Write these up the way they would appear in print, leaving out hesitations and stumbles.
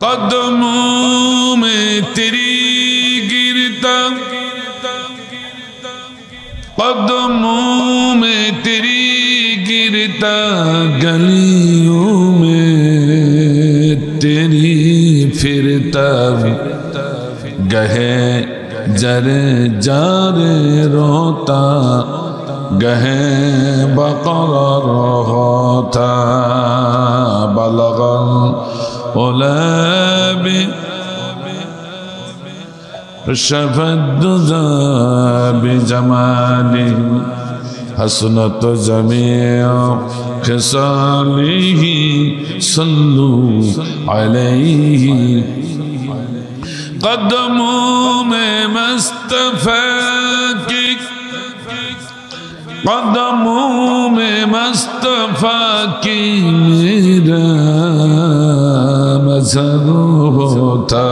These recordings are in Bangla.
कदमों में तेरी गिरता, कदमों में तेरी गिरता, गलियों में तेरी फिरता, गहे जरे जारे रोता, गहे बकरार होता, बलगल उलाबी शफद्दुजा बिजमाली हसनत जमीअ खिसालिही सल्लू अलैहि। कदमों में मुस्तफा की, कदमों में मुस्तफा की मेरा मज़हर होता,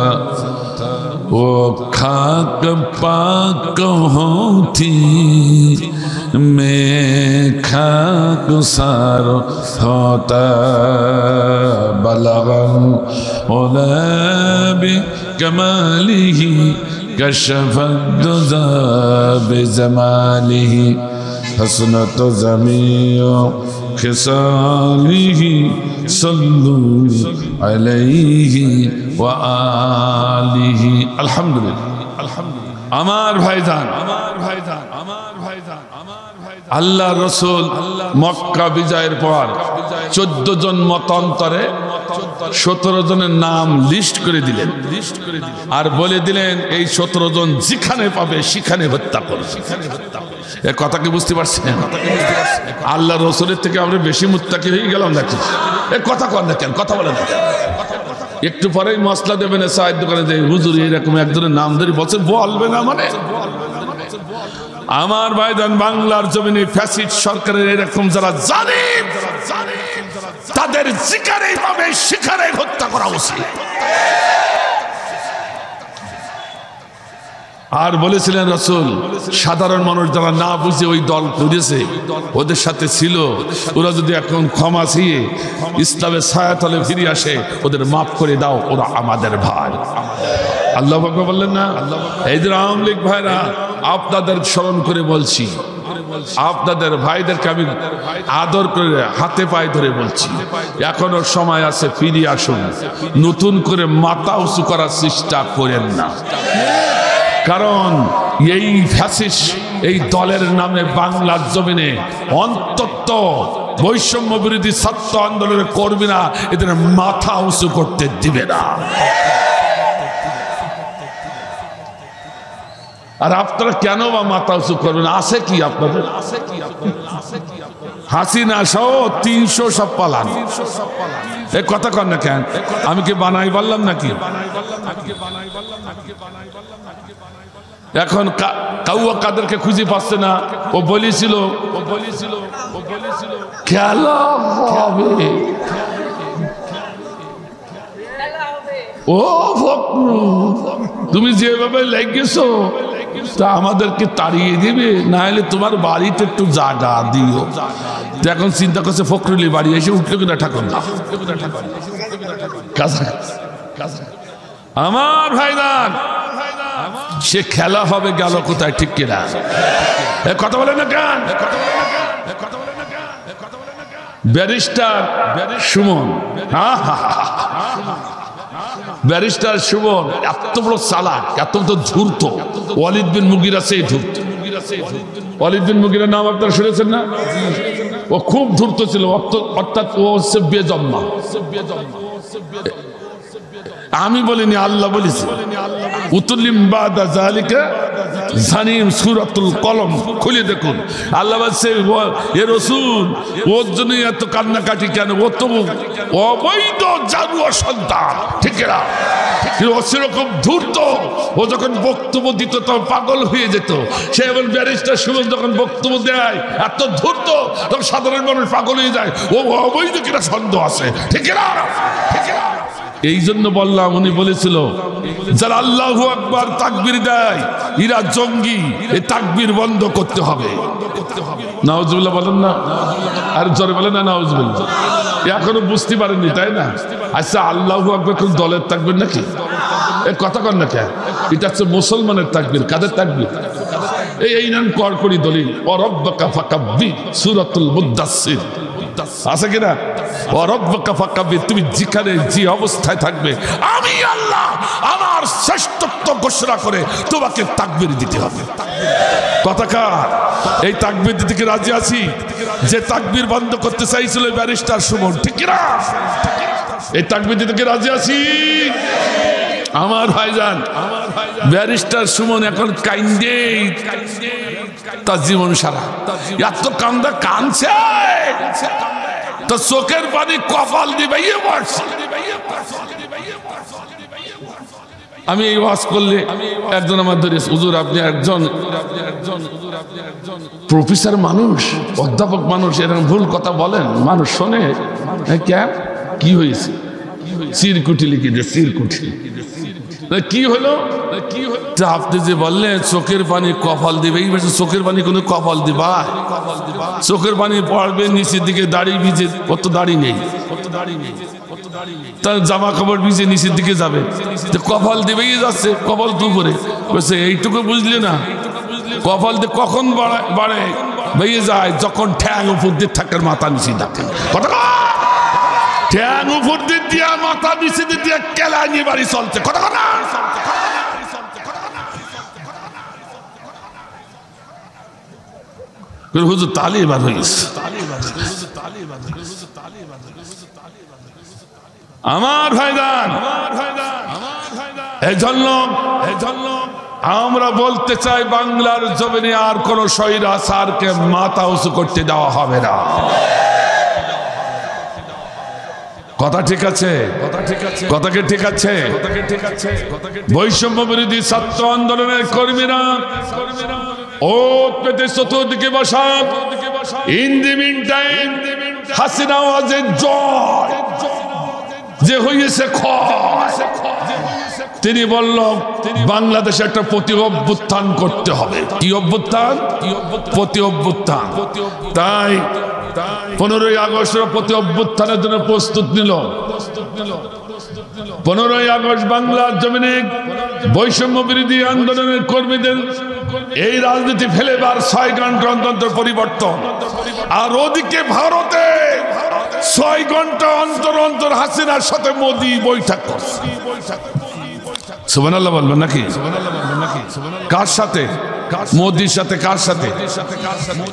वो खाक पाक होती, मैं खाक सार होता, बलगल उलाबी कमालिही कशफद्दुजा बिजमालिही हसनत जमीअ खिसालिही सल्लू अलैहि व आलिही। अल्हम्दुलिल्लाह। আমার ভাইজান, আল্লাহ রসুল মক্কা বিজয়ের পর 14 জন মতান্তরে 17 জনের নাম লিস্ট করে দিলেন আর বলে দিলেন এই 17 জন যেখানে পাবে সেখানে হত্যা করবে। এই কথা কি বুঝতে পারছেন? আল্লাহ রসুলের থেকে আমরা বেশি মুত্তাকি হয়ে গেলাম নাকি? এই কথা কন না কেন? কথা বলেন না কেন? একটু পরেই মশলা দেবেন চায়ের দোকানে যে হুজুর এরকম একজনের নাম ধরে বলছে, বলবে না মানে? আমার ভাইজান, বাংলার জমিনে ফ্যাসিস্ট সরকারের এরকম যারা জালিম তাদের যেখানে পাবে সেখানে হত্যা করা উচিত। আর বলেছিলেন রাসূল, সাধারণ মানুষ যারা না বুঝে ওই দল করেছে ওদের সাথে ছিল, ওরা যদি এখন ক্ষমা চেয়ে ইসলামের ছায়াতলে ফিরে আসে ওদের মাফ করে দাও, ওরা আমাদের ভাই। আল্লাহু আকবার বললেন না? এই যে আওয়ামী লীগ ভাইরা, আপনাদের স্মরণ করে বলছি, আপনাদের ভাইদেরকে আমি আদর করে হাতে পায়ে ধরে বলছি, এখনো সময় আছে, ফিরে আসুন, নতুন করে মাথা উঁচু করার চেষ্টা করেন না। কারণ এই ফ্যাসিস্ট এই দলের নামে বাংলার জমিনে অন্তত বৈষম্য বিরোধী ছাত্র আন্দোলনের কর্মীরা এদের মাথা উঁচু করতে দিবে না। আর আপনারা কেন বা মাথা উঁচু করবেন? আছে কি আপনাদের? হাসিনা সহ 300 সব পালান। এই কথা কন না কেন? আমি কি বানাই বললাম নাকি? এখন কাউয়া কাদেরকে খুঁজে পাচ্ছে না। ও বলেছিল খেলা হবে, ও তুমি যেভাবে লেগেছো তা আমাদেরকে তাড়িয়ে দিবে, না হলে তোমার বাড়িতে একটু জায়গা দিও। এখন চিন্তা করছে ফখরুলের বাড়ি এসে উঠলো কিনা ঠাকুর না। আমার ভাইজান, সে খেলা হবে গেল কোথায়? ঠিক কিনা? কথা বলে না কেন? ব্যারিস্টার সুমন, ব্যারিস্টার সুমন এত বড় চালাক, এত বড় ধূর্ত, ওয়ালিদ বিন মুগিরা সেই ধূর্ত। ওয়ালিদ বিন মুগিরার নাম আপনারা শুনেছেন না? ও খুব ধূর্ত ছিল, অর্থাৎ ও হচ্ছে বেজম্মা। আমি বলিনি, আল্লাহ বলেছি। উতুল্লিম বাদা যালিকা জানিম, সূরাতুল কলম খুলে দেখুন। আল্লাহ বলছে, এ রাসূল ওর জন্য এত কান্নাকাটি কেন? ও তো অবৈধ জানুয়া সন্তান, ঠিক না? ও সেরকম ধূর্ত, ও যখন বক্তব্য দিত তখন পাগল হয়ে যেত। সে এবং ব্যারিস্টার সুমন যখন বক্তব্য দেয় এত ধূর্ত, তখন সাধারণ মানুষ পাগল হয়ে যায়। ও অবৈধ কিনা সন্দেহ আছে, ঠিক না? ঠিক না? এই জন্য বললাম, উনি বলেছিল যারা আল্লাহু আকবার তাকবীর দেয় এরা জঙ্গি, এই তাকবীর বন্ধ করতে হবে। নাউজুবিল্লাহ বলেন না, আর জোরে বলেন না নাউজুবিল্লাহ। এখনো বুঝতে পারেননি তাই না? আচ্ছা, আল্লাহু আকবার কোন দলের তাকবীর নাকি? এই কথা কন না কেন? এটা হচ্ছে মুসলমানের তাকবীর। কাদের তাকবীর? এই নাম কড়কড়ি দলিল, ওয়ারাব্বাকা ফাকাব্বির, সূরাতুল মুদাসসির আছে কিনা? ওয়ারাব্বাকা ফাকাব্বির, তুমি যেখানে যে অবস্থায় থাকবে আমি আল্লাহ আমার শ্রেষ্ঠত্ব ঘোষণা করে তোমাকে তাকবীর দিতে হবে। কথাকার এই তাকবীর দিতে কি রাজি আছি? যে তাকবীর বন্ধ করতে চাইছিল ব্যারিস্টার সুমন, ঠিক কিনা? এই তাকবীর দিতে কি রাজি আছি? আমার ভাইজান ব্যারিস্টার সুমন এখন কাইন্দে তার জীবন সারা এত কান্দা কাঁদছে, তো চোখের পানি কপাল দিবে। আমি এই ওয়াজ করলে একজন আমার ধরে, হুজুর আপনি একজন প্রফেসর মানুষ, অধ্যাপক মানুষ, এরকম ভুল কথা বলেন, মানুষ শোনে। কেন, কি হয়েছে? চিরকুটি লিখে দে, চিরকুটি। কি হলো? আপনি যে বললেন চোখের পানি কপাল দিবে, এই বছর চোখের পানি কোনো কপাল দিবা? চোখের পানি পড়বে নিচের দিকে, দাড়ি ভিজে, অত দাড়ি নেই, তার জামা কাপড় ভিজে নিচের দিকে যাবে, কপাল দিবেই যাচ্ছে, কপাল দুপুরে বলছে এইটুকু বুঝলে না? কপাল দিয়ে কখন বাড়ে বেরিয়ে যায় যখন ঠ্যাং উপর দিয়ে থাকার মাথা নিচে থাকে। ঠ্যাং উপর দিয়ে মাথা নিচে দিয়ে কেলা নিয়ে বাড়ি চলছে। কথা কথা হুজুর তালিবান হয়েছে। আমার ভাইজান, এই জন্য আমরা বলতে চাই বাংলার জমিনে আর কোন স্বৈরাচারকে মাথা উঁচু করতে দেওয়া হবে না। কথা ঠিক আছে? কথাকে ঠিক আছে? বৈষম্য বিরোধী ছাত্র আন্দোলনের কর্মীরা ওত পেতে চতুর্দিকে বসা, in the meantime Hasina ওয়াজের জয় যে হয়েছে তিনি বলল বাংলাদেশে একটা প্রতি অভ্যুত্থান করতে হবে। কি অভ্যুত্থান? প্রতি অভ্যুত্থান। তাই 15ই আগস্টের প্রতি অভ্যুত্থানের জন্য প্রস্তুত নিল। 15ই আগস্ট বাংলার জমিনে বৈষম্য বিরোধী আন্দোলনের কর্মীদের এই রাজনীতি ফেলেবার 6 ঘন্টা অন্তর পরিবর্তন, আর ওদিকে ভারতে 6 ঘন্টা অন্তর হাসিনার সাথে মোদি বৈঠক করছে। সুবহানাল্লাহ বলবেন নাকি? কার সাথে? মোদির সাথে। কার সাথে?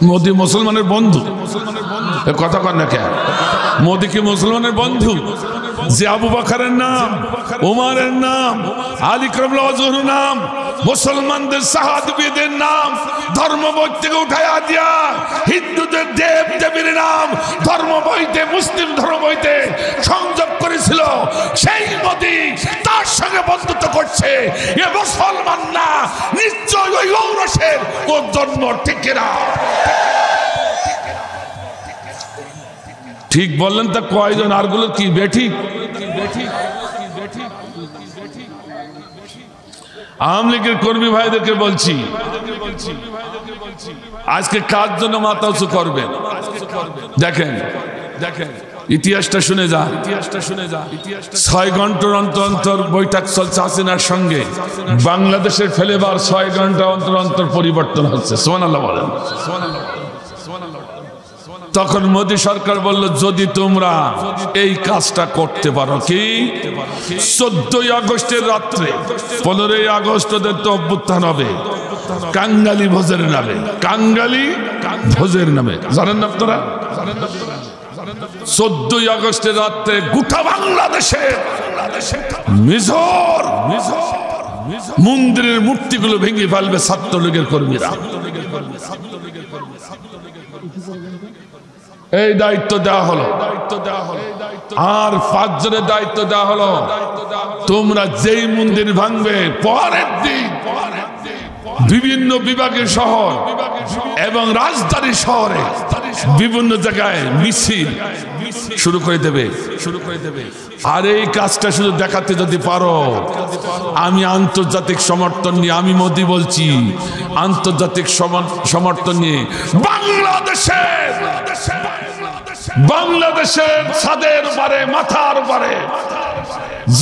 মোদি মুসলমানের বন্ধু। কথা কন না কেন? মোদি কি মুসলমানের বন্ধু? যে আবু বকরের নাম, উমরের নাম, আলী কাররামাল্লাহু ওয়াজহুর নাম, মুসলমানদের সাহাবীদের নাম ধর্ম বই থেকে উঠায়া দিয়া হিন্দুদের দেব দেবীর নাম ধর্ম বইতে, মুসলিম ধর্ম বইতে সংযোগ করেছিল, সেই মোদি তার সঙ্গে বন্ধুত্ব করছে। এ মুসলমান না, নিশ্চয় ওই ঔরসের ও জন্ম। ঠিক না? ঠিক বললেন তা কয়জন? আরগুলো কি বেঠিক? আওয়ামী লীগের কর্মী ভাইদেরকে বলছি, আজকে কার জন্য মাথা উঁচু করবেন? দেখেন ইতিহাসটা শুনে যা। 6 ঘন্টার অন্তর বৈঠক চলছে হাসিনার সঙ্গে। বাংলাদেশের ফেলেবার 6 ঘন্টা অন্তর পরিবর্তন হচ্ছে। সুবহানাল্লাহ বলেন। তখন মোদী সরকার বলল, যদি তোমরা এই কাজটা করতে পারো, কি 14ই আগস্টের রাত্রে 15ই আগস্ট ওদের তো অভ্যুত্থান হবে কাঙ্গালি ভোজের নামে। কাঙ্গালি ভোজের নামে জানেন না আপনারা? 14ই আগস্টের রাত্রে গোটা বাংলাদেশে মিজর মন্দিরের মূর্তিগুলো ভেঙে ফেলবে ছাত্রলীগের কর্মীরা। এই দায়িত্ব দেওয়া হলো, আর 5 জনের দায়িত্ব দেওয়া হলো, তোমরা যেই মন্দির ভাঙবে পরের দিন বিভিন্ন বিভাগের শহর এবং রাজধানী শহরে বিভিন্ন জায়গায় মিছিল শুরু করে দেবে। আর এই কাজটা শুধু দেখাতে যদি পারো, আমি আন্তর্জাতিক সমর্থন নিয়ে, আমি মোদি বলছি, আন্তর্জাতিক সমর্থন নিয়ে বাংলাদেশের ছাদের উপরে, মাথার উপরে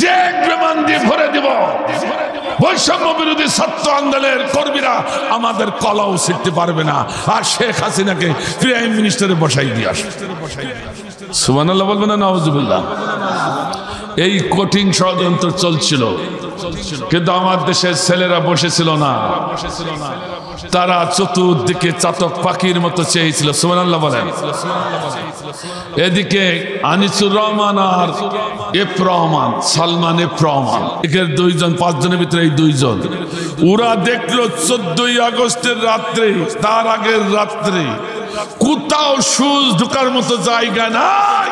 যে বিমান দিয়ে ভরে দিব, বৈষম্য বিরোধী ছাত্র আন্দোলনের কর্মীরা আমাদের কলাও ছিঁড়তে পারবে না। আর শেখ হাসিনাকে প্রাইম মিনিস্টারে বসাই দিয়ে আসে। সুবহানাল্লাহ বলবেন না নাউজুবিল্লাহ? এই কঠিন ষড়যন্ত্র চলছিল, কিন্তু আমার দেশের ছেলেরা বসেছিল না, তারা চতুর্দিকে চাতক পাখির মতো চেয়েছিল। সুবহানাল্লাহ বলেন। এদিকে আনিসুর রহমান আর এফ রহমান, সালমান এফ রহমান, এদের দুইজন, পাঁচজনের ভিতরে এই দুইজন, ওরা দেখলো 14ই আগস্টের রাত্রে, তার আগের রাত্রে কোথাও সুজ ঢোকার মতো জায়গা নাই।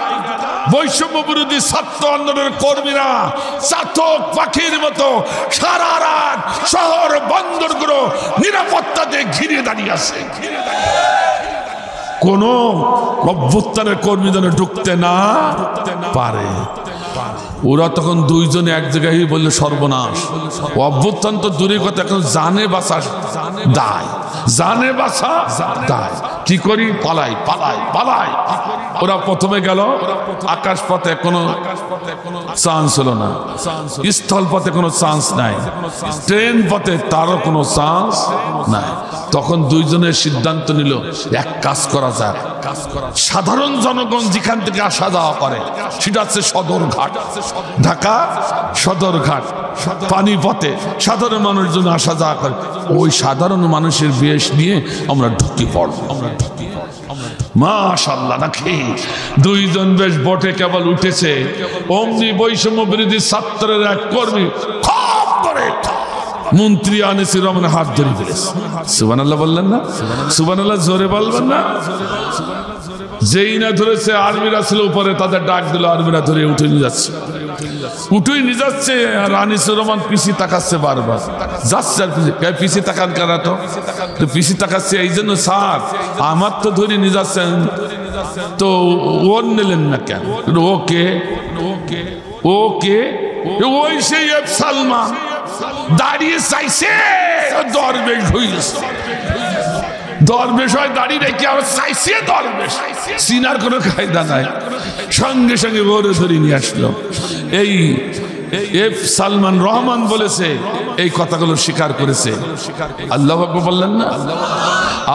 বৈষম্য বিরোধী ছাত্র আন্দোলনের কর্মীরা চাতক পাখির মতো সারা রাত শহর বন্দরগুলো নিরাপত্তা দিয়ে ঘিরে দাঁড়িয়ে আছে। কোন অভ্যুত্থানের কর্মী যেন ঢুকতে না পারে। ওরা তখন দুইজনে এক জায়গায় বললে সর্বনাশ, অভ্যুত্থান তো দূরের কথা, এখন জানে বাঁচা দায়, জানে বাঁচা দায়, কি করি, পালাই পালাই পালাই। ওরা প্রথমে গেল আকাশ পথে, কোনো চান্স হলো না, স্থল পথে কোনো চান্স নাই, ট্রেন পথে তারও কোনো চান্স নাই। তখন দুইজনের সিদ্ধান্ত নিল, এক কাজ করা যাক, সাধারণ জনগণ যেখান থেকে আসা যাওয়া করে, সেটা হচ্ছে সদরঘাট, ঢাকা সদরঘাট, পানিপথে সাধারণ মানুষজন আসা যাওয়া করে, ওই সাধারণ মানুষের বেশ নিয়ে আমরা ঢুকে পড়ব। মাশাআল্লাহ, নাকি দুইজন বেশ বটে কেবল উঠেছে, অমনি বৈষম্য বিরোধী ছাত্রের এক কর্মী খপ করে মন্ত্রী আনিসুর রহমানের হাত ধরে ফেলেছে। সুবহানাল্লাহ বললেন না? সুবহানাল্লাহ জোরে বলবেন না? যেই না ধরেছে, আর্মিরা ছিল উপরে, তাদের ডাক দিল, আর্মিরা ধরে উঠে নিয়ে যাচ্ছে, উঠেই নিয়ে যাচ্ছে। আর আনিসুর রহমান পিছি তাকাচ্ছে, বারবার যাচ্ছে আর পিছি তাকান কারা, তো পিছি তাকাচ্ছে এই জন্য, স্যার আমার তো ধরে নিয়ে যাচ্ছেন, তো ওর নিলেন না কেন? ওকে ওকে ওকে, ওই সেই সালমান দাঁড়িয়ে চাইছে, দরবেশ হইছে, দরবেশ হয় দাঁড়িয়ে রেখে আবার চাইছে দরবেশ, চিনার কোনো কায়দা নাই। সঙ্গে সঙ্গে ওরে ধরে নিয়ে আসলো। এই এফ সালমান রহমান বলেছে, এই কথাগুলো স্বীকার করেছে। আল্লাহু আকবার বললেন না?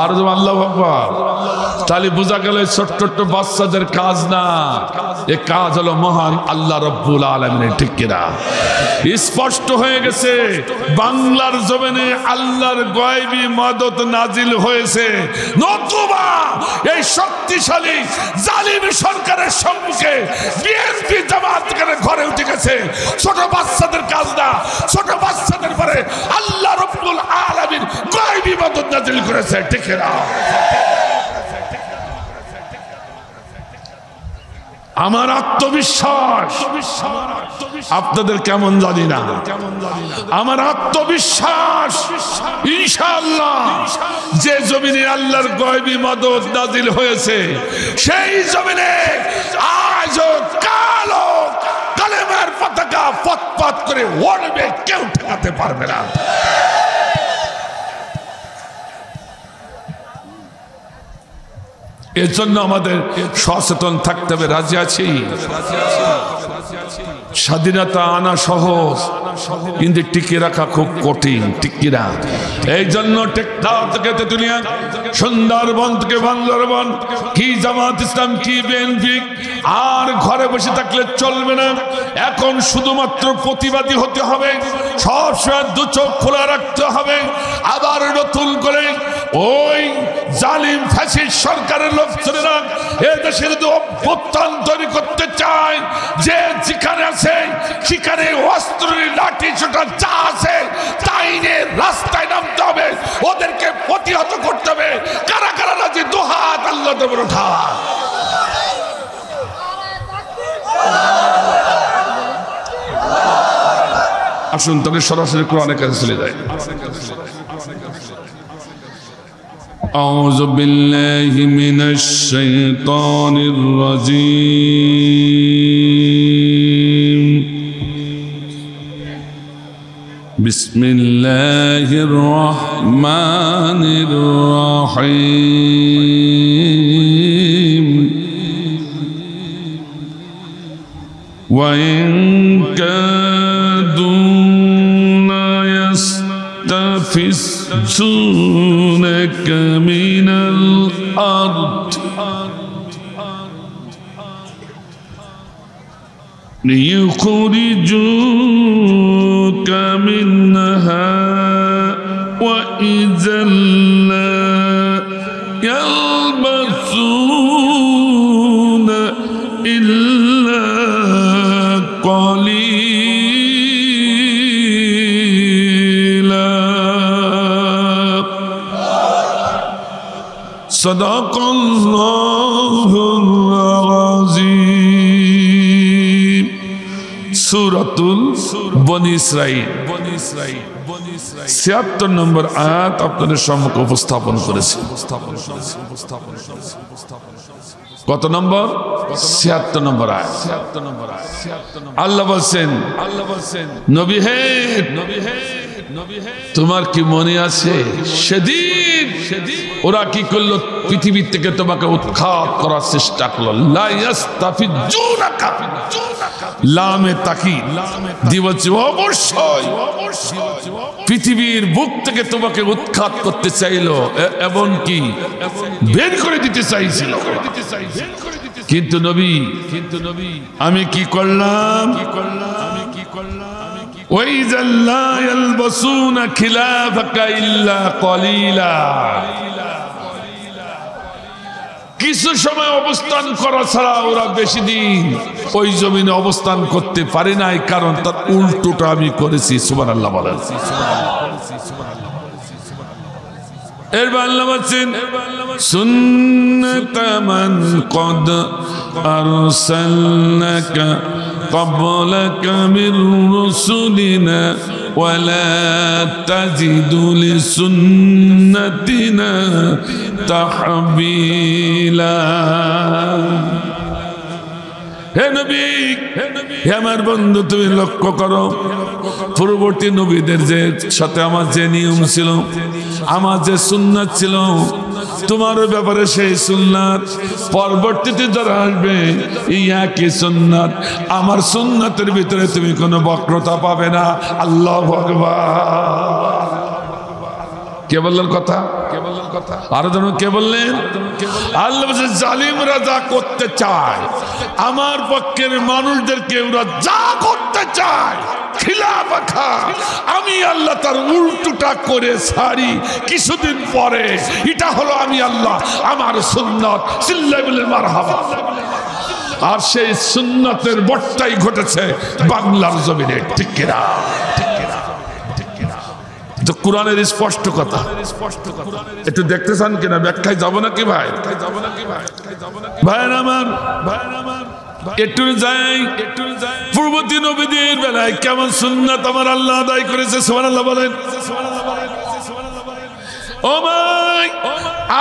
আর আল্লাহু আকবার। তাহলে বোঝা গেল ছোট্ট ছোট্ট বাচ্চাদের কাজ না, এ কাজ হলো মহান আল্লাহ রাব্বুল আলামিনের। ঠিক কিনা? স্পষ্ট হয়ে গেছে, বাংলার জমিনে আল্লাহর গায়বী মদদ নাজিল হয়েছে, নতুবা এই শক্তিশালী জালিম সরকারের সম্মুখে বিএনপি জামাত ঘরে উঠে গেছে। ছোট বাচ্চাদের কাজ না, ছোট বাচ্চাদের পরে আল্লাহ রাব্বুল আলামিন গায়বী মদদ নাজিল করেছে। ঠিক কিনা? আমার আত্মবিশ্বাস আপনাদের কেমন জানি না, আমার আত্মবিশ্বাস ইনশাআল্লাহ যে জমিনে আল্লাহর গায়বী মদদ নাজিল হয়েছে, সেই জমিনে আজও কালো কালেমার পতাকা পথ করে ওড়বে, কেউ ঠেকাতে পারবে না। এর জন্য আমাদের সচেতন থাকতে হবে। রাজি আছি? স্বাধীনতা আনা সহজ, কিন্তু টিকে রাখা খুব কঠিন। ঠিক কিনা? এই জন্য টেকনাফ থেকে তেতুলিয়া, সুন্দরবন থেকে বান্দরবন, কি জামাত ইসলাম কি বিএনপি আর ঘরে বসে থাকলে চলবে না। এখন শুধুমাত্র প্রতিবাদী হতে হবে, সবসময় দু চোখ খোলা রাখতে হবে। আবার নতুন করে ওই জালিম ফ্যাসিস্ট সরকারের লোকজনেরা এদেশে যদি অভ্যুত্থান তৈরি করতে চায়, যে যেখানে আছে সেখানে অস্ত্র লাঠি ছোটা যা আছে তাই নিয়ে রাস্তায় নামতে হবে, ওদেরকে প্রতিহত করতে হবে। কারা কারা রাজি? দুহাত আল্লাহ দেবর ওঠা। আসুন তবে সরাসরি কোরআনের কাছে চলে যায়। أعوذ بالله من الشيطان الرجيم বিসমিল্লাহির রহমানির রহিম ওয়া ইন কাদুনা ইয়াস্তাফিজুনাকা মিনাল আরদ ليخرجوك منها وإذا لا يلبثون إلا قليلا صدق الله العظيم সূরাতুল বনী ইসরাঈল ৭৬ নম্বর আয়াত আপনাদের সম্মুখে উপস্থাপন করেছি। কত নম্বর? ৭৬ নম্বর আয়াত। আল্লাহ বলছেন নবী হে তোমার কি মনে আছে সেদিন ওরা কি করলো? পৃথিবীর থেকে তোমাকে উৎখাত করার চেষ্টা করলো। লা ইয়াস্তাফিজুনাকা লামে তাকিদ দিবস অবশ্যই পৃথিবীর বুক থেকে তোমাকে উৎখাত করতে চাইলো এবং কি বের করে দিতে চাইছিল। কিন্তু নবী আমি কি করলাম? وَإِذَا لَا يَلْبَسُونَ خِلَافَكَ إِلَّا قَلِيلًا কিছু সময় অবস্থান করা ছাড়া ওরা বেশি দিন ওই জমিনে অবস্থান করতে পারে নাই, কারণ তার উল্টোটা আমি করেছি। সুবহানাল্লাহ বলেন। এরপর আল্লাহ বলেন সুন্নাত মান ক্বাদ আরসালনাকা ক্বাবলাকা মির রুসুলিনা ওয়ালা তাজিদু লিসুন্নাতিনা তাহবিলা। হে নবী, হে আমার বন্ধু, তুমি লক্ষ্য করো পূর্ববর্তী নবীদের যে সাথে আমার যে নিয়ম ছিল, আমার যে সুন্নাত ছিল, তোমার ব্যাপারে সেই সুন্নাত পরবর্তীতে যারা আসবে ইয়া কি সুন্নাত, আমার সুন্নাতের ভিতরে তুমি কোনো বক্রতা পাবে না। আল্লাহু আকবার। কে বললেন কথা? আরো যেন কে বললেন? আল্লাহ জালিমরা যা করতে চায়, আমার পক্ষের মানুষদেরকে ওরা যা করতে চায় আমি আল্লাহ তার উল্টোটা করে ছাড়ি কিছুদিন পরে। এটা হলো আমি আল্লাহ, আমার সুন্নাত। চিল্লায় বলেন মারহাবা। আর সেই সুন্নাতের বর্তাই ঘটেছে বাংলার জমিনে। ঠিক কিনা? তো কোরআনের স্পষ্ট কথা একটু দেখতে চান কিনা? ব্যাখ্যায় যাবো নাকি ভাই? ভাইয়ের আমার একটু যাই পূর্ববর্তী নবীদের বেলায় কেমন সুন্নাত আমার আল্লাহ আদায় করেছে। সুবহানাল্লাহ বলেন। ও ভাই,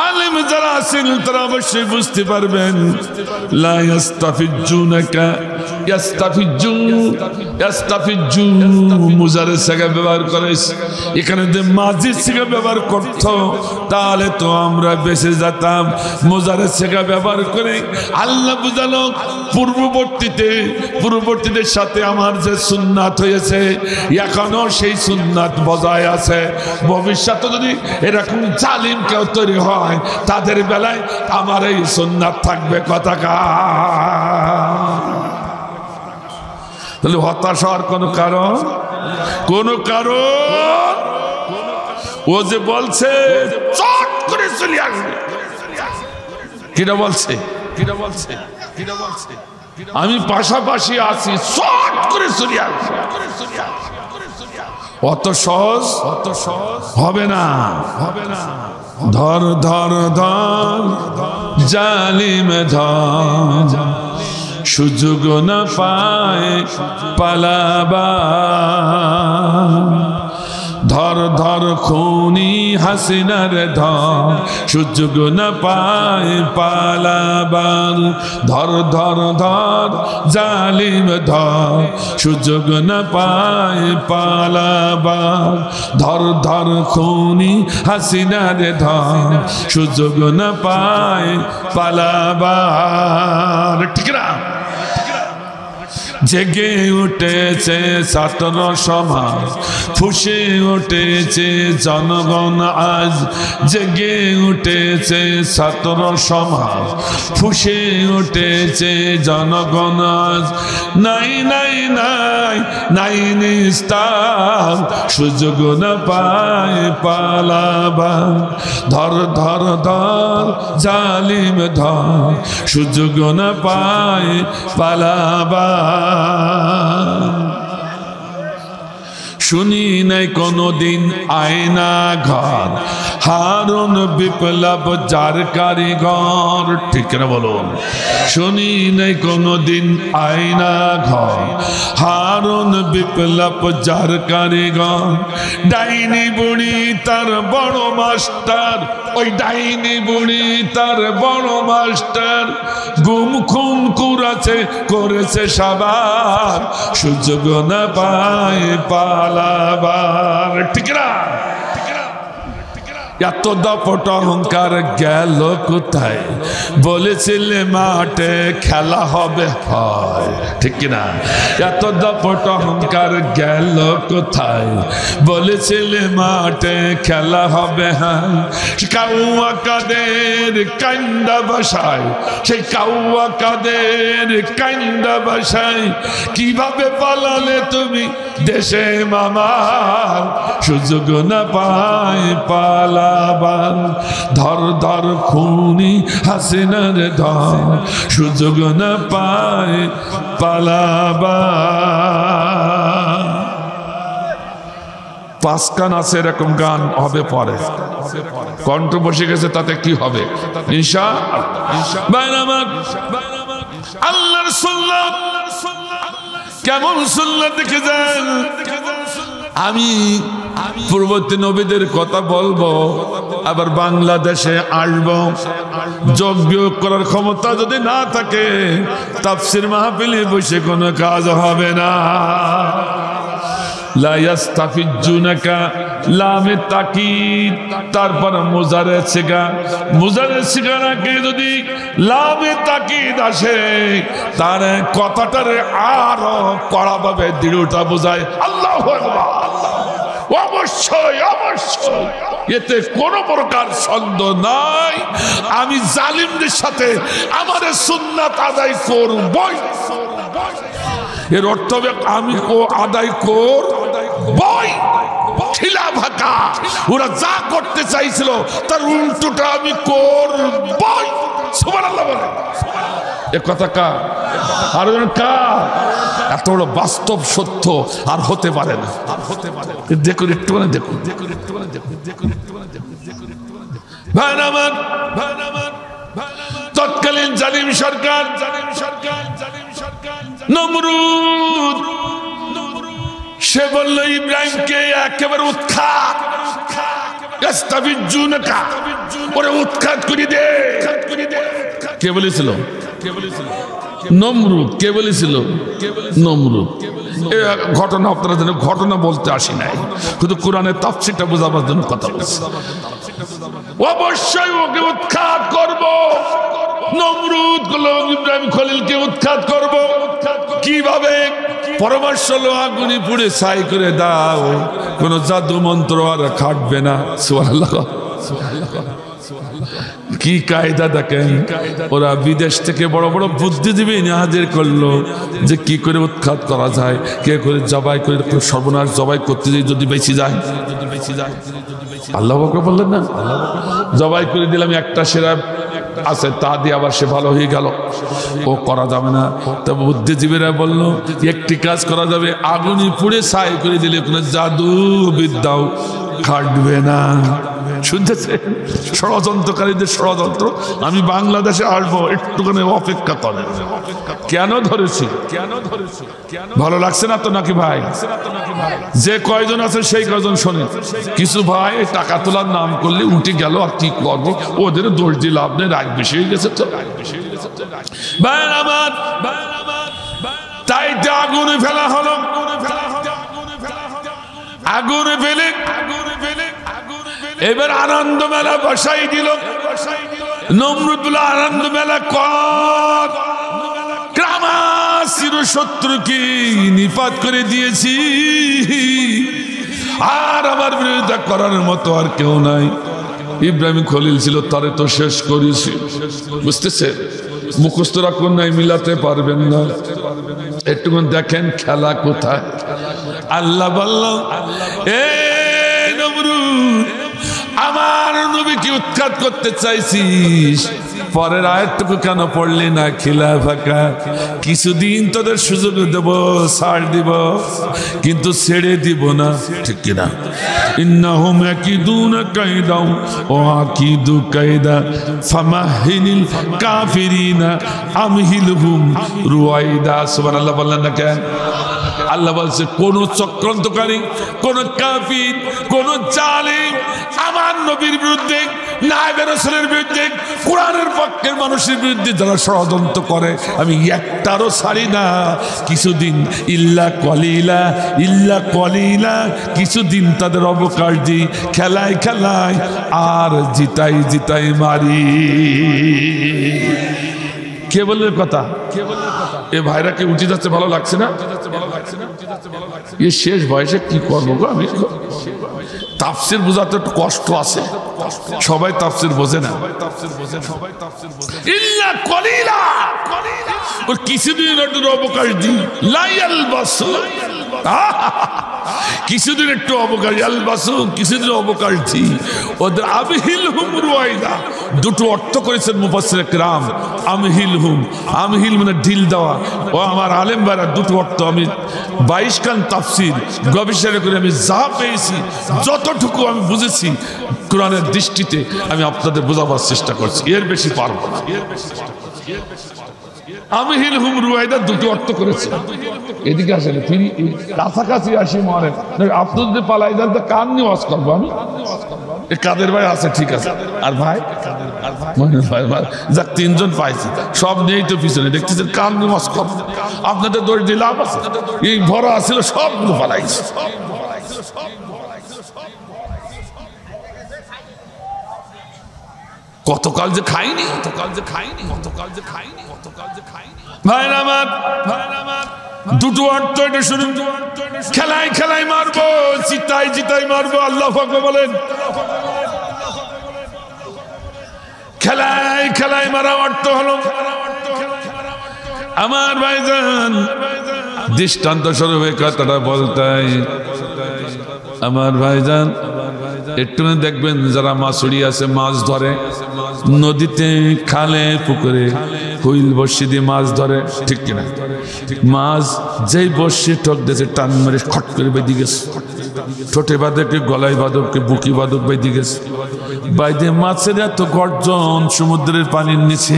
আলেম যারা আছেন তারা অবশ্যই বুঝতে পারবেন। লা ইয়াস্তাফিজুনাকা ইয়াস্তাফিজু মুজারের সিগা ব্যবহার করে। এখানে যে মাজির সিগা ব্যবহার করত তাহলে তো আমরা বেঁচে যেতাম। মুজারের সিগা ব্যবহার করে আল্লাহ বুঝালো পূর্ববর্তীদের সাথে আমার যে সুন্নাত হয়েছে এখনো সেই সুন্নাত বজায় আছে। ভবিষ্যতে যদি এরকম জালিম কেউ তৈরি হয় তাদের বেলায় আমার এই সুন্নাত থাকবে। তাহলে হতাশ হওয়ার কোন কারণ? ও যে বলছে চট করে চলে আসবে। কিনা বলছে আমি পাশাপাশি আছি, চট করে চলে আসবে। অত সহজ হবে না। ধর ধর ধর জালিম ধর, সুযোগ না পায় পালাবা। ধর ধর খুনি হাসিনার ধর সুযোগ না পায় পালাবার ধর ধর ধর জালিম ধর সুযোগ না পায় পালাবার ধর ধর খুনি হাসিনার ধর সুযোগ না পায় পালাবার ঠিক না জেগে উঠেছে ছাত্র সমাজ ফুঁসে উঠেছে জনগণ আজ জেগে উঠেছে ছাত্র সমাজ ফুঁসে উঠেছে জনগণ আজ নাই নাই নাই নাই নিস্তার সুযোগ না পায় পালাবার ধর ধর ধর জালিম ধর সুযোগ না পায় পালাবার শুনি নাই কোনদিন আয়না ঘর হারুন বিপ্লব যার কারিগর ঠিক না বলুন শুনি নাই কোনদিন আয়না ঘর হারুন বিপ্লব যার কারিগর ডাইনি বুড়ি তার বড় মাস্টার ওই ডাইনি বুড়ি তার বড় মাস্টার গুম খুন করেছে সবার সুযোগ না পায় পালাবার ঠিক না এত দাপট অহংকার গেল কোথায় বলেছিলে মাঠে খেলা হবে হয় ঠিক না এত দাপট অহংকার গেল কোথায় বলেছিলে মাঠে খেলা হবে হ্যাঁ কাউয়া কাদের কান্দা বাসায় সেই কাউয়া কাদের কান্দা বাসায় কিভাবে পালালে তুমি দেশে মামার সুযোগ না পায় পালা ধর ধর খুনি হাসিনার ধর সুযোগ না পায় পালাবার পাঁচকান আছে এরকম গান হবে পরে কণ্ঠ বসে গেছে তাতে কি হবে ইনশাআল্লাহ আল্লাহর সুন্নাত কেমন সুন্নাত দেখে যান আমি পূর্ববর্তী নবীদের কথা বলবো আবার বাংলাদেশে আসবো যজ্ঞ করার ক্ষমতা যদি না থাকে তাফসীর মাহফিলে বসে কোনো কাজ হবে না লা ইয়াস্তাফিজুনাকা লামে তাকিদ তারপর মুজারে সিগারাকে যদি লামে তাকিদ আসে তার কথাটারে আরো কড়াভাবে দৃঢ়তা বোঝায় আল্লাহু আকবার অবশ্যই অবশ্যই এতে কোন প্রকার সন্দেহ নাই আমি জালিমদের সাথে আমার সুন্নাত আদায় করবই এর অর্থ হবে আমি আদায় করবই খিলাফাকা ওরা যা করতে চাইছিল তার উল্টোটা আমি করবই সুবহানাল্লাহ বলে এ কথা কার আর কার এত বড় বাস্তব সত্য আর হতে পারে না দেখুন একটু দেখুন তৎকালীন জালিম সরকার নমরুদ সে বলল ইব্রাহিমকে একেবারে উৎখাত উৎখাত করে দে কে বলেছিল নমরুদ কে বলেছিল নমরুদ ঘটনা আপনারা যেন ঘটনা বলতে আসি নাই শুধু কোরআনের তাফসীরটা বোঝাবার জন্য কথা বলছি অবশ্যই ওকে উৎখাত করব নমরুদ ইব্রাহিম খলিলকে উৎখাত করব কিভাবে পরামর্শ হলো আগুনে পুড়ে ছাই করে দাও কোন জাদু মন্ত্র আর খাটবে না সুবহানাল্লাহ কি কায়দা দেখেন ওরা বিদেশ থেকে বড় বড় বুদ্ধিজীবী হাজির করলো যে কি করে উৎখাত করা যায় কে করে জবাই করে সর্বনাশ জবাই করতে যদি বেঁচে যায় আল্লাহ বললেন না জবাই করে দিলাম একটা সেরা আছে তা দিয়ে আবার সে ভালো হয়ে গেল ও করা যাবে না তবে বুদ্ধিজীবীরা বললো একটি কাজ করা যাবে আগুনে পুড়ে ছাই করে দিলে কোনো জাদু বিদ্যাও খাটবে না শুনতেছে ষড়যন্ত্রকারীদের ষড়যন্ত্র। আমি বাংলাদেশে আসবো, একটুখানি অপেক্ষা করেন। কেন ধরেছি? ভালো লাগছে না তো নাকি ভাই? যে কয়জন আছে সেই কয়জন শোনেন। কিছু ভাই টাকা তোলার নাম করলে উঠে গেল, আর কি করবো, ওদের দোষ দিয়ে লাভ নেই, রাগ বেশি হয়ে গেছে তো। তাই আগুনে ফেলা হলো, আগুনে ফেলে এবার আনন্দ মেলা বসাই দিল। নমরুদ বলে আনন্দ মেলা কর, চির শত্রুকে নিপাত করে দিয়েছি, আর আমার বিরোধিতা করার মতো আর কেউ নাই। ইব্রাহিম খলিল ছিল, তারে তো শেষ করেছি। বুঝতেছে? মুখস্থ রাখুন, নাই মিলাতে পারবেন না। একটুখানি দেখেন খেলা কোথায়। আল্লাহ বলল, এ নমরুদ, আমার নবীকে উৎখাত করতে চাইছিস, পরের আয়াতটুকু কেন পড়লি না? খিলা ফাঁকা, কিছুদিন তোদের সুযোগ দেব, ছাড় দিব, কিন্তু ছেড়ে দিব না, ঠিক কিনা? ইন্নাহুম ইয়াকিদুনা কায়দা ওয়া আকিদু কায়দা ফামাহিনিল কাফিরিনা আমহিলহুম রুয়াইদা। সুবহানাল্লাহ বললেন না কেন? আল্লাহ বলছে, কোন চক্রান্তকারী, কোন কাফির, কোন জালিম আমার নবীর বিরুদ্ধে, নায়েবে রাসূলের বিরুদ্ধে, কোরআনের পক্ষের মানুষের বিরুদ্ধে যারা ষড়যন্ত্র করে, আমি একটারও ছাড়ি না। কিছুদিন ইল্লা কলিলা, ইল্লা কলিলা, কিছুদিন তাদের অবকাশ দিই, খেলায় খেলায় আর জিতাই জিতাই মারি। কে বললেন কথা? এ ভাইরা কে উঠে যাচ্ছে, ভালো লাগছে না? এ শেষ বয়সে কি করবো গো আমি? তাফসির বোঝাতে একটু কষ্ট আছে, সবাই তাফসির বোঝে না। ইল্লা কলিলা, ওর কিছুদিন একটু অবকাশ দিই, লাইয়াল বাসু, কিছুদিন একটু অবকাশ, আল বাসু, কিছুদিন অবকাশ দিই ওদের। আমহিল হুম রুয়াইদা, দুটো অর্থ করেছেন মুফাসসির কিরাম। আমহিল হুম, আমহিল মানে ঢিল দেওয়া। ও আমার আলেম ভাইরা, দুটো অর্থ আমি 22 খান তাফসির গবেষণা করে আমি যা পেয়েছি, যতটুকু আমি বুঝেছি কোরআনের দৃষ্টিতে, আমি আপনাদের বোঝাবার চেষ্টা করছি, এর বেশি পারবো না। আমহিল হুম রুয়াইদা দুটো অর্থ করেছে। এদিকে আসেন, তিনি কাছাকাছি আসি মরেন, আপনি যদি পালাই যান তো কান নিয়ে ওয়াজ করবো আমি। কাদের ভাই আছে, ঠিক আছে, আর ভাই যাক, তিনজন পাইছি, সব নিয়েই তো পিছনে দেখতেছেন, কান নিয়ে ওয়াজ করবো। আপনাদের দোষ দিয়ে লাভ আছে? এই ভরা ছিল সবগুলো পালাইছে। কতকাল যে খাইনি, ভাইরা আমার, দুটো অর্থ এটা শুরু। খেলায় খেলায় মারবো, জিতাই জিতাই মারবো। আল্লাহ পাক বলেন, খেলায় খেলায় মারা অর্থ হলো আমার ভাইজান। দৃষ্টান্ত স্বরূপ কথাটা বলতাই আমার ভাইজান, একটু দেখবেন যারা মাছুড়ি আছে, মাছ ধরে নদীতে, খালে, পুকুরে হুইল বর্ষি দিয়ে মাছ ধরে, ঠিক কিনা? মাছ যেই বর্ষি ঠক দিয়েছে, টান মেরে খট করে বেঁধে গেছে, ঠোঁটে বাঁধকে, গলায় বাঁধকে, বুকি বাঁধক বেঁধে গেছে। বাইরে মাছের এত গর্জন, সমুদ্রের পানির নিচে,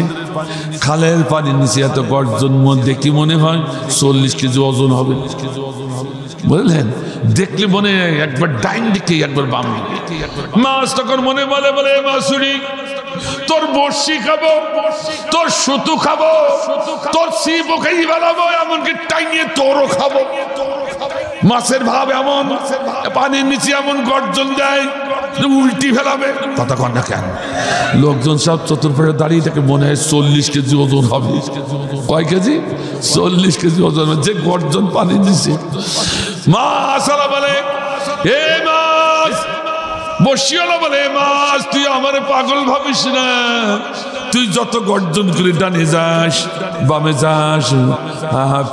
খালের পানির নিচে এত গর্জন, মধ্যে কি মনে হয় 40 কেজি ওজন হবে, বুঝলেন? দেখলে মনে একবার ডাইন দিকে, একবার বাম দিকে। মাছ তখন মনে বলে, বলে মাছুরি, তোর বর্ষি খাবো, তোর সুতু খাবো, তোর ছিপও খাই বেড়াবো, এমনকি টাইনিয়ে তোরও খাবো। মাছের ভাব এমন, পানির নিচে এমন গর্জন দেয়, উল্টি ফেলাবে। কথা কন না কেন? লোকজন সব চতুর্পাশে দাঁড়িয়ে থাকে, মনে হয় 40 কেজি ওজন হবে। কয় কেজি? 40 কেজি ওজন, যে গর্জন পানির নিচে। মাছ আলা বলে, এ মাছ, বসিয়ালা বলে, মাছ তুই আমার পাগল ভাবিস না, তুই যত গর্জন করে ডানে যাস, বামে যাস,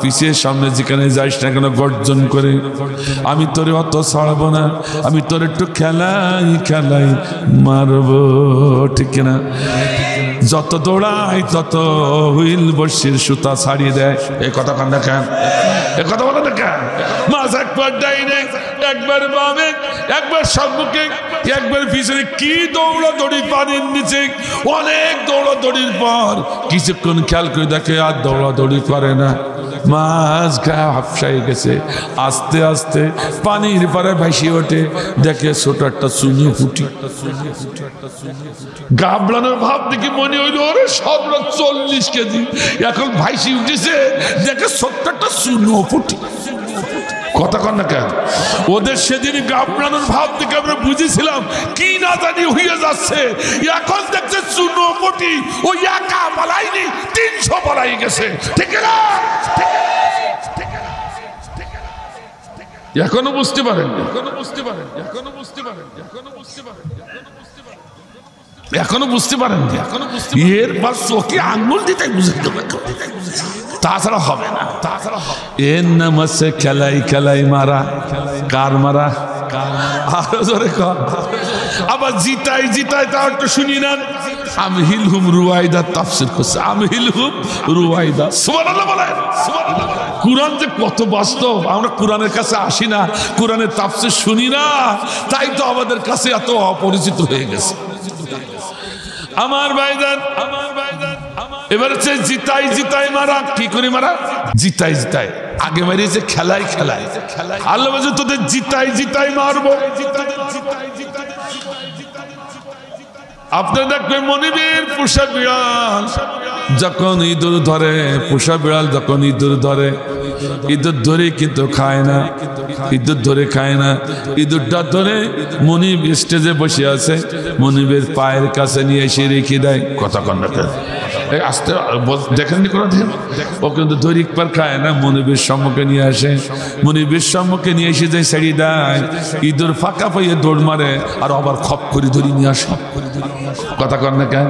পিছিয়ে সামনে যেখানে যাস না কেন গর্জন করে, আমি তোরে অত ছাড়বো না, আমি তোর একটু খেলাই খেলাই মারবো, ঠিক কিনা? যত দৌড়াই তত হুইল বর্ষির সুতা ছাড়িয়ে দেয়। এই কথা কান না কেন? এ কথা বলে না কেন? মাছ একবার ডাইনে, একবার বামে, একবার সম্মুখে, একবার পিছনে কি দৌড়াদৌড়ি, পানির নিচে অনেক দৌড়াদৌড়ির পর কিছুক্ষণ খেয়াল করে দেখে আর দৌড়াদৌড়ি করে না, মাছ গায়ে হাফসাই গেছে। আস্তে আস্তে পানির পারে ভাসিয়ে ওঠে, দেখে ছোট একটা চুনি ফুটি। গাবলানোর ভাব দেখি মনে হইল ওরে সব 40 কেজি, এখন ভাইসি উঠেছে, দেখে ছোট্ট একটা চুনো ফুটি। কথা কন না কেন? ওদের সেদিন গাবলানোর ভাব দেখে আমরা বুঝেছিলাম কি না জানি হয়ে যাচ্ছে। এখন দেখছে চুনো ফুটি, ওই একা পালাইনি, 300 পালাই গেছে। ঠিক না? এখনো বুঝতে পারেন, এখনো বুঝতে পারেন, এখনো বুঝতে পারেন, এখনো বুঝতে পারেন, এখনো বুঝতে পারেন, এখনো বুঝতে পারেন। এর বা চোখে আঙ্গুল দিতে বুঝতে হবে, তাছাড়া হবে না, তাছাড়া হবে। এর নাম হচ্ছে খেলাই খেলাই মারা। কার মারা? আরো জোরে কর। আবার জিতাই জিতাই তা একটু শুনি না। আমহিলহুম রুয়াইদা তাফসীর করছে, আমহিলহুম রুয়াইদা। সুবহানাল্লাহ বলেন, সুবহানাল্লাহ। কুরআন যে কত বাস্তব, আমরা কুরআনের কাছে আসি না, কুরআনের তাফসীর শুনি না, তাই তো আমাদের কাছে এত অপরিচিত হয়ে গেছে। আমার ভাইজান, আমার ভাইজান, এবার হচ্ছে জিতাই জিতাই মারা। কি করে মারা? জিতাই জিতাই। আগে মারিয়েছে খেলাই খেলাই। আল্লাহ বলছে তোদের জিতাই জিতাই মারবো। আপনার দেখবেন মনিবের পোষা বিড়াল যখন ইঁদুর ধরে, পোষা বিড়াল যখন ইঁদুর ধরে, ইঁদুর ধরে কিন্তু খায় না, ইঁদুর ধরে খায় না। ইঁদুরটা ধরে মনিব স্টেজে বসে আছে, মনিবের পায়ের কাছে নিয়ে এসে রেখে দেয়। কথা কন না কেন? আসতে দেখেননি কোনো দিন? ও কিন্তু ধরে একবার খায় না, মনিবের সম্মুখে নিয়ে আসে, মনিবের সম্মুখে নিয়ে এসে যায়, ছেড়ে দেয়। ইঁদুর ফাঁকা পাইয়ে দৌড় মারে, আর আবার খপ করে ধরে নিয়ে আসে। কথা কন না কেন?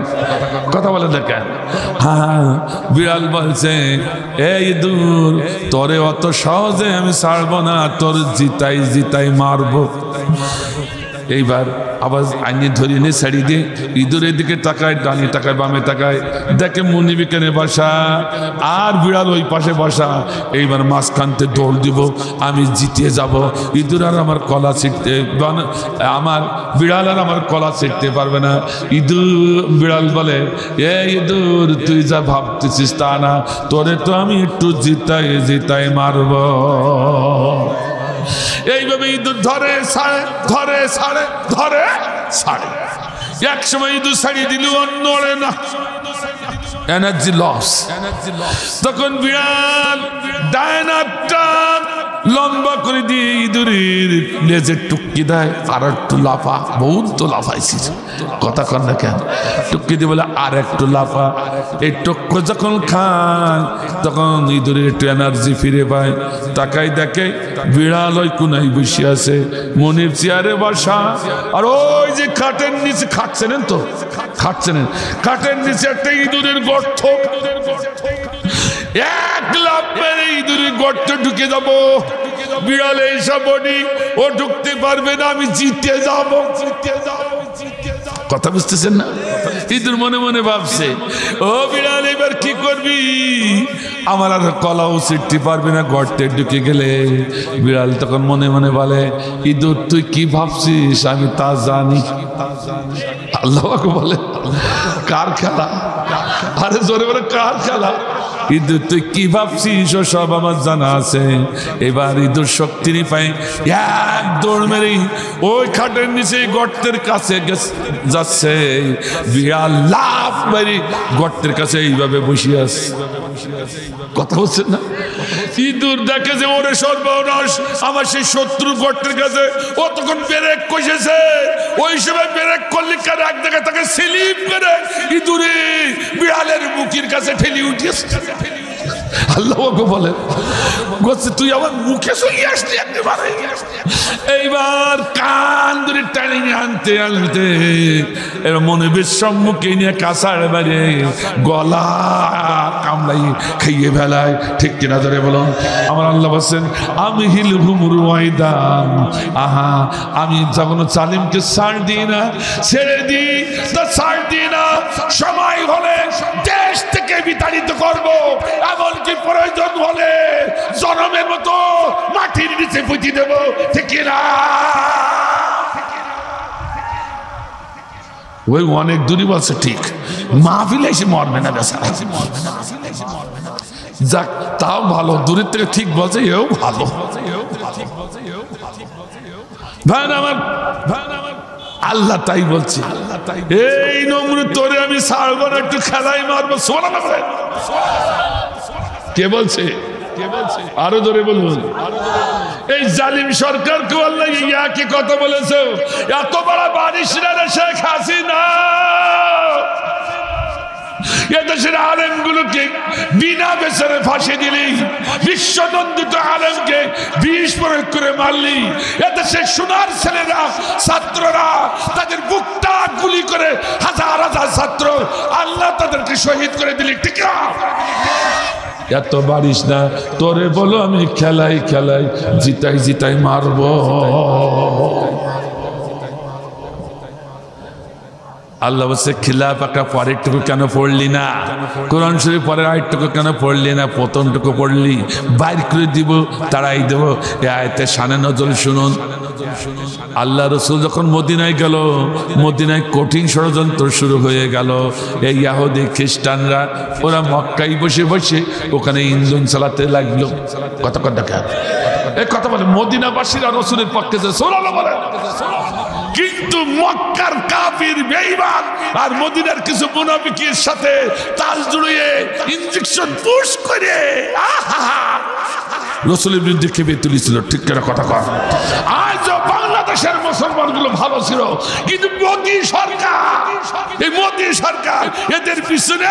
কথা বলেন না কেন? হ্যাঁ, বিড়াল বলছে এই ইঁদুর, তোরে অত সহজে আমি ছাড়বো না, তোর জিতাই জিতাই মারবো। এইবার আবার আইনে ধরিয়ে নিয়ে ছাড়িয়ে দিয়ে ইঁদুরের দিকে তাকায়, ডানে তাকায়, বামে তাকায়, দেখে মুনিব এখানে বসা আর বিড়াল ওই পাশে বসা। এইবার মাঝখানতে দৌড় দিব, আমি জিতে যাব। ইঁদুর আর আমার কলা ছিঁড়তে, আমার বিড়াল আর আমার কলা ছিঁড়তে পারবে না। বিড়াল বলে এ ইঁদুর, তুই যা ভাবতেছিস তা না, তোরে তো আমি একটু জিতাই জিতাই মারব। এইভাবে ইঁদুর ধরে ছাড়ে, ধরে ছাড়ে, ধরে ছাড়ে। এক সময় ইঁদুর ছাড়িয়ে দিল, নড়ে না, এনার্জি লস। তখন বিড়াল ডায়নাটা লম্বা করে দিয়ে ইঁদুরের লেজের টুকি দেয়, আর একটু লাফা। বহুত তো লাফাইছি, কথা কর না কেন? টুকি দিয়ে বলে আর একটু লাফা। এই টুক্কো যখন খায় তখন ইঁদুরের একটু এনার্জি ফিরে পায়। তাকাই দেখে বিড়াল ওই কোনায় বসে আছে, মনিব চেয়ারে বসা, আর ওই যে খাটের নিচে খাটছেন তো, খাটছেন, খাটের নিচে একটা ইঁদুরের গর্ত। এক লাফ মেরে ইঁদুরের গর্তে ঢুকে যাবো। বিড়াল এইসব বডি, ও ঢুকতে পারবে না, আমি জিতে যাব। কথা বুঝতেছেন না? ইঁদুর মনে মনে ভাবছে, ও বিড়াল এবার কি করবি? আমার আর কলাও ছিঁড়তে পারবে না গর্তে ঢুকে গেলে। বিড়াল তখন মনে মনে বলে, ইঁদুর তুই কি ভাবছিস আমি তা জানি। আল্লাহ বলে কার খেলা? আরে জোরে বলে কার খেলা? ইঁদুর তুই কি ভাবছিস ও সব আমার জানা আছে। এবার ইঁদুর শক্তি পায়, এক দৌড় মেরে ওই খাটের নিচে গর্তের কাছে যাচ্ছে। বিড়াল লাফ মেরে গর্তের কাছে এইভাবে বসে আছে। কথা বলছেন না? ইঁদুর দেখে যে ওরে সর্বনাশ, আমার সেই শত্রু গর্তের কাছে। ও তখন ব্রেক কষেছে, ওই সময় ব্রেক করলে কার এক জায়গায় তাকে স্লিপ করে ইঁদুরে বিড়ালের মুখের কাছে ঠেলি উঠিয়েছে। আল্লাহ বলে তুই আমার মুখে চলে আসলি একেবারে। এইবার কান ধরে টানি আনতে আনতে এবার মনে বেশ সম্মুখে নিয়ে কাঁচার বাইরে গলা কামড়াই খাইয়ে ফেলায়। ঠিক কিনা ধরে বলুন? আমার আল্লাহ বলছেন আমি হিল হুমুর ওয়াইদান, আহা আমি যখন জালিমকে ছাড় দিই না, ছেড়ে দিই তা ছাড় দিই না। সময় হলে দেশ থেকে বিতাড়িত করবো, এমনকি প্রয়োজন হলে জনমের মতো মাটির নিচে পুঁতি দেবো। ঠিক না? ওই অনেক দূরই বলছে ঠিক, মাহফিলে এসে মরবে না বেচারা। যাক, তাও ভালো, দূরের থেকে ঠিক বলছে, এও ভালো। ভাই আমার আল্লাহ তাই বলছে, এই নমরুদ তোরে আমি ছাড়বো না, একটু খেলাই মারবো। কে বলছে? আরো ধরে বলুন। এই জালিম সরকারকে আল্লাহ একই কথা বলেছে, এত বড় বারিশ না রে শেখ হাসিনা, এদেশের আলেমগুলোকে বিনা বেচারে ফাঁসি দিলি, বিশ্বনন্দিত আলেমকে বিষ প্রয়োগ করে মারলি, এদেশের সোনার ছেলেরা ছাত্ররা তাদের বুকটা গুলি করে হাজার হাজার ছাত্র আল্লাহ তাদেরকে শহীদ করে দিলি, ঠিক না? এত বারিশ না, তোরে বলো আমি খেলাই খেলাই জিতাই জিতাই মারবো। আল্লাহ বলছে খিলাফাটা পরেরটুকু কেন পড়লি না? কোরআন শরীফ পরের আরেকটুকু কেন পড়লি না? প্রথমটুকু পড়লি, বাইর করে দিব, তাড়াই দেব। এ আয়াতের শানে নজর শুনুন। আল্লাহ রসুল যখন মদিনায় গেল, মদিনায় কঠিন ষড়যন্ত্র শুরু হয়ে গেল। এই ইহুদি খ্রিস্টানরা ওরা মক্কায় বসে বসে ওখানে ইন্ধন চালাতে লাগলো। কথা দেখা এই কথা বলে মদিনাবাসীরা রসুলের পক্ষে যে সোলালো বলে, কিন্তু মক্কার কাফির বেঈমান আর মদিনার কিছু মুনাফিকের সাথে তাল জুড়িয়ে ইনজেকশন পুশ করে রসুলের বিরুদ্ধে খেপে তুলেছিল। ঠিক করে কথা কর। আজ বাংলাদেশের মুসলমানগুলো ভালো ছিল, কিন্তু মোদী সরকার, এই মোদী সরকার এদের পিছনে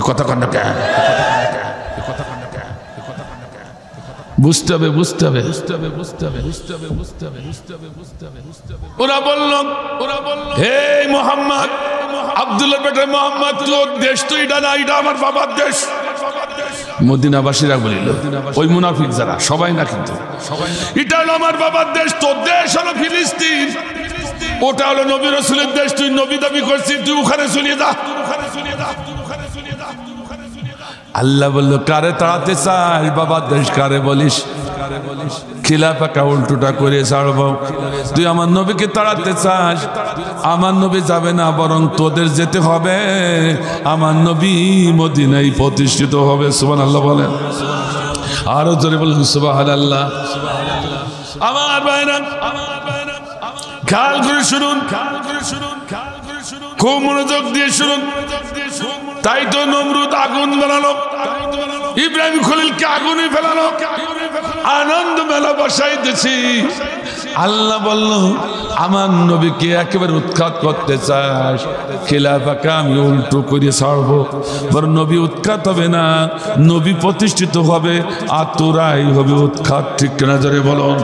কথা কর না কেন? বুঝতে হবে, বুঝতে হবে, ওরা বলল হে মোহাম্মদ, আব্দুল্লাহ বেটা মোহাম্মদ, তোর দেশ তো এটা না, এটা আমার বাবার দেশ। মদিনাবাসীরা বলিল, ওই মুনাফিক যারা সবাই না, কিন্তু এটা হলো আমার বাবার দেশ, তোর দেশ হলো ফিলিস্তিন, ওটা হলো নবী রাসূলের দেশ, তুই নবী দাবি করছিস, তুই ওখানে চলে যা। আল্লাহ বলল, কারে তাড়াতে চাস বাবার দেশ, কারে বলিস? খিলাফাটা উল্টোটা করে ছাড়বো। তুই আমার নবীকে তাড়াতে চাস, আমার নবী যাবে না, বরং তোদের যেতে হবে, আমার নবী মদিনায় প্রতিষ্ঠিত হবে। সুবহানাল্লাহ বলেন, আরো জোরে বলেন সুবহানাল্লাহ। আমার ভাইরা খেয়াল করে শুনুন, খুব মনোযোগ দিয়ে শুনুন। তাই তো নমরুদ আগুন বানালো, ইব্রাহিম খলিলকে আগুনে ফেলালো, আনন্দ মেলা বসাইতেছি। আল্লাহ বলল, আমার নবীকে একেবারে উৎখাত করতে চাস, খিলাফাকে আমি উল্টো করে ছাড়বো, বরং নবী উৎখাত হবে না, নবী প্রতিষ্ঠিত হবে, আর তোরাই হবে উৎখাত। ঠিক কিনা জোরে বলুন।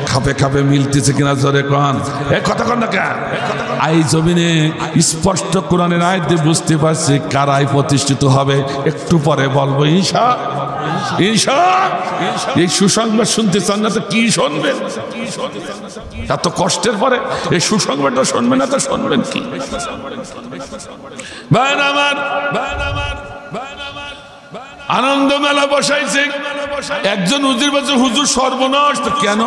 খাপে খাপে মিলতেছে কিনা জোরে কান? এ কথা কন না কেন? এই জমিনে স্পষ্ট কোরআনের আয়াত দিয়ে বুঝতে পারছি কারাই প্রতিষ্ঠিত হবে। একটু পরে বলবো ইনশাআল্লাহ। ইনশাআল্লাহ। এই সুসংবাদ শুনতে চান না তো কি শুনবেন? এত কষ্টের পরে এই সুসংবাদটা শুনবেন না তো শুনবেন কি? ভাই আমার আনন্দ মেলা বসাইছে, একজন হুজুর বলছে হুজুর সর্বনাশ। তো কেন?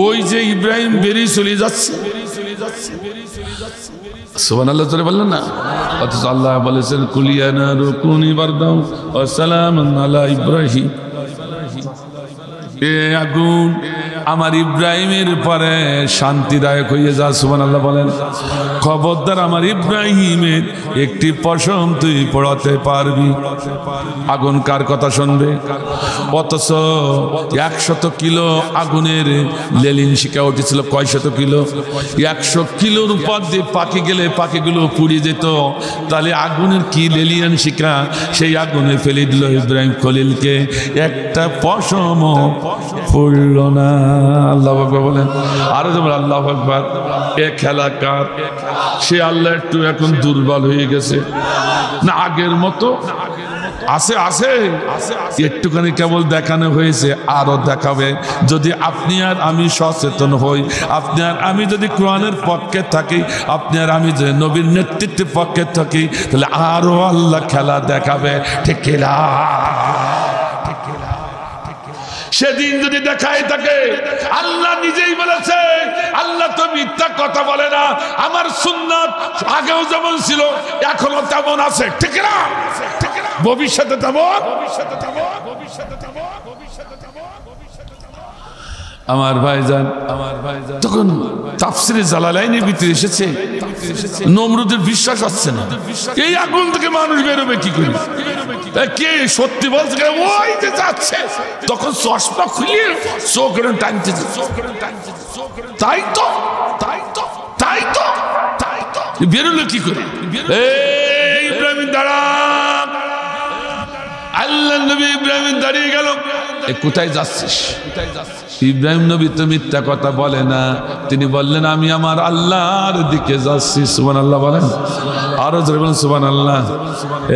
ওই যে ইব্রাহিম বেরিয়ে চলে যাচ্ছে। সুবহানাল্লাহ জোরে বললেন না? অথচ আল্লাহ বলেছেন কুলিয়া নারু কুনি বারদাম ওয়া সালামান আলা ইব্রাহিম। এ আগুন আমার ইব্রাহিমের পরে শান্তিদায়ক হয়ে যা। সুবহানাল্লাহ বলেন। খবরদার আমার ইব্রাহিমের একটি পশম তুই পড়াতে পারবি। আগুন কার কথা শুনবে? অথচ 100 কিলো আগুনের লেলিন শিকা উঠেছিল। কয় শত কিলো? 100 কিলোর উপর দিয়ে পাখি গেলে পাখিগুলো পুড়ে যেত। তাহলে আগুনের কি লেলিয়ান শিকা, সেই আগুনে ফেলে দিল ইব্রাহিম খলিলকে, একটা পশম পড়ল না। আল্লাহ আকবার বলেন। আরো যেমন আল্লাহ আকবার। এ খেলা কার? সে আল্লাহ একটু এখন দুর্বল হয়ে গেছে না, আগের মতো আছে আছে একটুখানি কেবল দেখানো হয়েছে, আরো দেখাবে। যদি আপনি আর আমি সচেতন হই, আপনি আর আমি যদি কোরআনের পক্ষে থাকি, আপনি আর আমি যদি নবীর নেতৃত্বের পক্ষে থাকি, তাহলে আরো আল্লাহ খেলা দেখাবে। ঠিক কিনা? সেদিন যদি দেখায় থাকে, আল্লাহ নিজেই বলেছে, আল্লাহ তো মিথ্যা কথা বলে না, আমার সুন্নাত আগেও যেমন ছিল এখনো তেমন আছে, ঠিক না? ভবিষ্যতে তেমন। আমার ভাইজান তখন তাফসিরে জালালাইনের ভিতরে এসেছে, নমরুদের বিশ্বাস হচ্ছে না, এই আগুন থেকে মানুষ বেরোবে কি করে? কে সত্যি বলছে, ওই যে যাচ্ছে, তখন চশমা খুলে চোখ টানতে, তাই তো বেরোলো কি করে? এই ইব্রাহিম দাঁড়া, আল্লাহ নবী ইব্রাহিম দাঁড়িয়ে গেল, কোথায় যাচ্ছিস? ইব্রাহিম নবী তো মিথ্যা কথা বলে না, তিনি বললেন আমি আমার আল্লাহর দিকে যাচ্ছি। সুবহানাল্লাহ বলেন, আরো জোরে বলেন সুবহানাল্লাহ।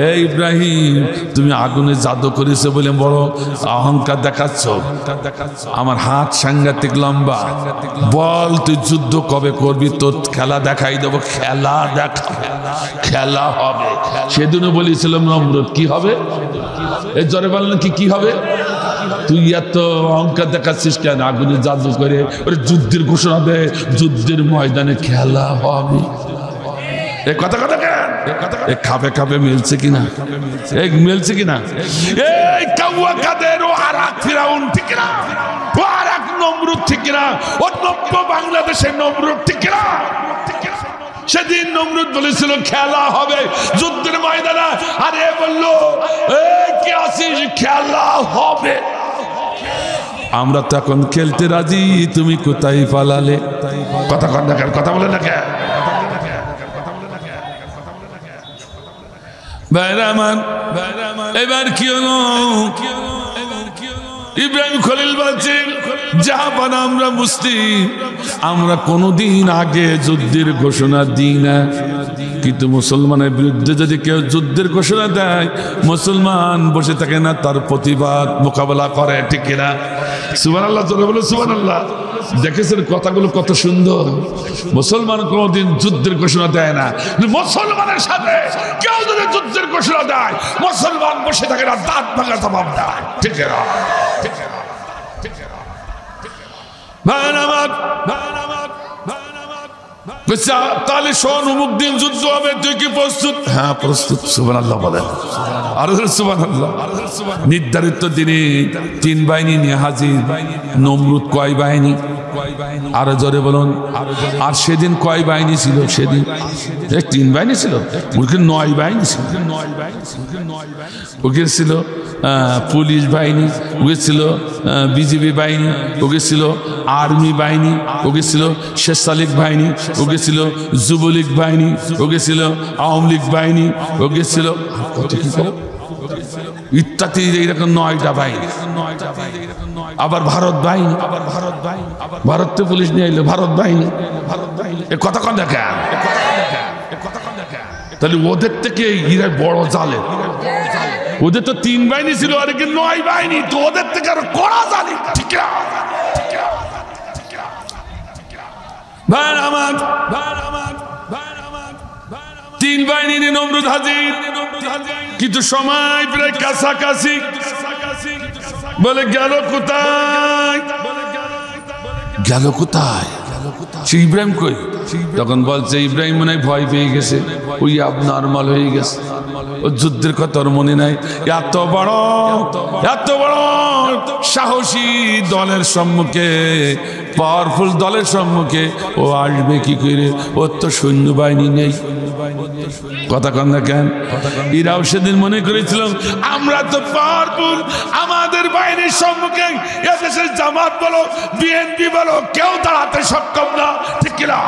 এই ইব্রাহিম, তুমি আগুনে জাদু করেছো বলে বড় অহংকার দেখাচ্ছ, আমার হাত সাংঘাতিক লম্বা, বল তুই যুদ্ধ কবে করবি, তোর খেলা দেখাই দেবো, খেলা হবে। সেদিনও বলেছিলাম নমরুদ কি হবে, এই জোরে বললেন কি হবে? তুই এত অহংকার দেখাচ্ছিস কেন? আগুনে জাদু করে ওরে যুদ্ধের ঘোষণা দে, যুদ্ধের ময়দানে খেলা হবে। এই কথা কেন? খাবে মিলছে কিনা? মিলছে কিনা? এই কাউয়া কাদের ও আর এক ফিরাউন, ঠিক না? ও আর এক নমরুদ, ঠিক না? ও নব্য বাংলাদেশের নমরুদ, ঠিক না? সেদিন নমরুদ বলেছিল খেলা হবে যুদ্ধের ময়দানে, আর এ বললো কে আসিস, খেলা হবে। আমরা তো এখন খেলতে রাজি, তুমি কোথায় পালালে? কথা বলে না কেন? ভাইরামান এবার কি হলো? ইব্রাহিম খলিল বলছেন, জাহাপানা আমরা মুসলিম, আমরা কোনোদিন আগে যুদ্ধের ঘোষণা দিই না, কিন্তু মুসলমানের বিরুদ্ধে যদি কেউ যুদ্ধের ঘোষণা দেয়, মুসলমান বসে থাকে না, তার প্রতিবাদ মোকাবেলা করে, ঠিক কিনা? সুবহানাল্লাহ, জোরে বলো সুবহানাল্লাহ। দেখেছেন কথাগুলো কত সুন্দর। মুসলমান কোনোদিন যুদ্ধের ঘোষণা দেয় না, মুসলমানের সাথে কেউ যদি যুদ্ধের ঘোষণা দেয়, মুসলমান বসে থাকে না, দাঁত ভাঙা জবাব দেয়, ঠিক না? তাহলে শোন, অমুক দিন যুদ্ধ হবে, তুই কি প্রস্তুত? হ্যাঁ প্রস্তুত। সুবহানাল্লাহ বলেন, আরো সুবহানাল্লাহ। নির্ধারিত দিনে 3 বাহিনী নিয়ে হাজির। নমরুদ কয় বাহিনী? আরো জোরে বলুন। আর সেদিন কয় বাহিনী ছিল? সেদিন 3 বাহিনী ছিল, ওকে 9 বাহিনী ছিল। ওকে ছিল পুলিশ বাহিনী, ওকে ছিল বিজিবি বাহিনী, ওকে ছিল আর্মি বাহিনী, ওকে ছিল স্বেচ্ছালীগ বাহিনী, ওকে ছিল যুবলীগ বাহিনী, ওকে ছিল আওয়ামী লীগ বাহিনী, ওকে ছিল ইত্যাদি, এইরকম 9টা বাহিনী। আবার ভারত বাহিনী, ভারতে পুলিশ নিয়ে এলো, ভারত বাহিনী। এ কথা কন দেখা, তাহলে ওদের থেকে এরা বড় জালে। ওদের তো 3 বাহিনী ছিল, আর কি 9 বাহিনী, তো ওদের থেকে আরো কড়া জালি, ঠিক না? ভাই আমার 3 বাহিনী নিয়ে নমরুদ হাজির, কিন্তু সময় প্রায় কাছাকাছি। বলে গেল কোথায়? সে ইব্রাহিম কই? তখন বলছে ইব্রাহিম মনে হয় ভয় পেয়ে গেছে, ওই নরমাল হয়ে গেছে, ও যুদ্ধের কথা ওর মনে নাই। এত বড় সাহসী দলের সম্মুখে, পাওয়ারফুল দলের সম্মুখে ও আসবে কি করে? ওর তো সৈন্যবাহিনী নেই। কথা কন না কেন? এরাও সেদিন মনে করেছিল আমরা তো পাওয়ারফুল, আমাদের বাহিনীর সম্মুখে এদেশের জামাত বলো, বিএনপি বলো, কেউ দাঁড়াতে সক্ষম না, ঠিক কিনা?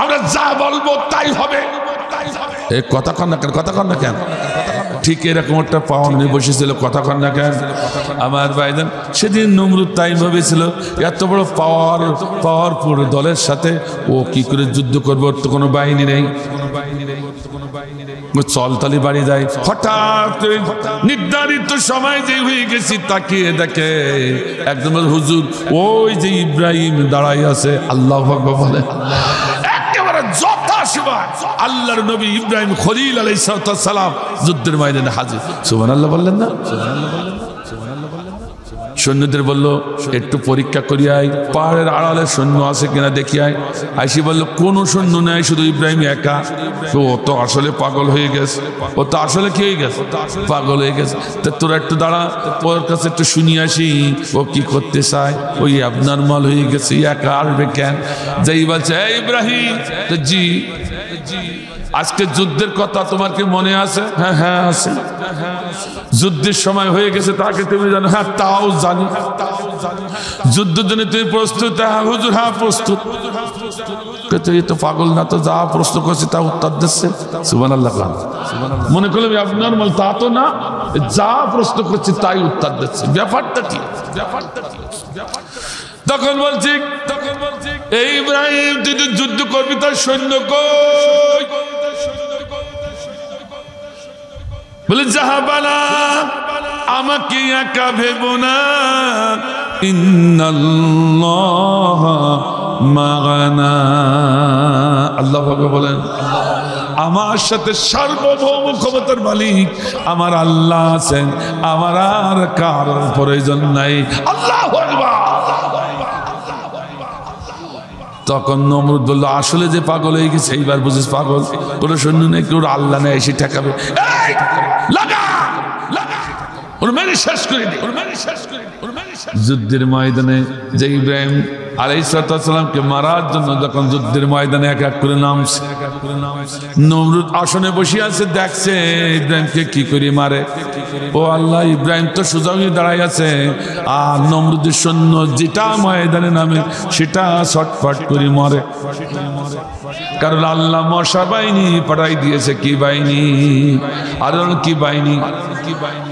আমরা যা বলবো তাই হবে। কথা কন না কেন? ঠিক এরকম একটা পাওয়া নিয়ে বসেছিল, কথা কন না কেন? আমার ভাইজান, সেদিন নমরুদ তাই ভেবেছিল এত বড় পাওয়ারফুল দলের সাথে ও কি করে যুদ্ধ করবে, ওর তো কোনো বাহিনী নেই। চলতালি বাড়ি যায়। হঠাৎ নির্ধারিত সময় যে হয়ে গেছি, তাকিয়ে দেখে একদম হুজুর ওই যে ইব্রাহিম দাঁড়াই আছে। আল্লাহু আকবার বলে। একেবারে যথাসময় আল্লাহর নবী ইব্রাহিম খলিল আলাইহিস সালাম যুদ্ধের ময়দানে হাজির। সুবহানাল্লাহ বললেন না? সৈন্যদের বলল একটু পরীক্ষা করি আয়, পাহাড়ের আড়ালে সৈন্য আছে কিনা দেখি আয়। আইসি বলল কোনো সৈন্য নেই, শুধু ইব্রাহিম একা। তো ও তো আসলে পাগল হয়ে গেছে, ও তো আসলে কি হয়ে গেছে, পাগল হয়ে গেছে। তা তোরা একটু দাঁড়া, ওর কাছে একটু শুনি আসি ও কি করতে চায়। ওই আপনার মাল হয়ে গেছে, একা আসবে কেন? যাই বলছে ইব্রাহিম, জি আজকে যুদ্ধের কথা তোমার কি মনে আছে? হ্যাঁ হ্যাঁ আছে। যুদ্ধের সময় হয়ে গেছে তাকে তুমি জানো? হ্যাঁ তাও জানি। যুদ্ধের জন্য তুমি প্রস্তুত? হ্যাঁ হুজুর হ্যাঁ প্রস্তুত। তুই তো পাগল না, তো যা প্রশ্ন করছে তা উত্তর দিচ্ছে। সুবহানাল্লাহ। মনে করলাম আপনার মাল, তা তো না, যা প্রশ্ন করছে তাই উত্তর দিচ্ছে। ব্যাপারটা কি? তখন বলছি এই ইব্রাহিম তুই তো যুদ্ধ করবি, তার সৈন্য কই? বলে জাহাবানা, আমাকে একা ভেবো না, ইন্নাল্লাহ মা'ানা। আল্লাহ বলেন আমার সাথে সার্বভৌম ক্ষমতার মালিক আমার আল্লাহ আছেন, আমার আর কারোর প্রয়োজন নাই। আল্লাহু আকবার। তখন নমরুদ বললো আসলে যে পাগল হয়ে গেছে, এইবার বুঝিস পাগল, কোনো সৈন্য নেই, কেউ আল্লাহ নেই এসে ঠেকাবে। যুদ্ধের ময়দানে যে ইব্রাহিম আলাইহিস সালামকে মারার জন্য যখন যুদ্ধের ময়দানে এক এক করে নামছে, নমরুদ আসনে বসে আছে, দেখছে ইব্রাহিমকে কি করে মারে। ও আল্লাহ, ইব্রাহিম তো সোজা হয়ে দাঁড়াই আছে, আর নমরুদের সৈন্য যেটা ময়দানে নামে সেটা ছটফট করে মরে। কারণ আল্লাহ মশা বাহিনী পাঠাই দিয়েছে। কি বাহিনী? আর কি বাহিনী?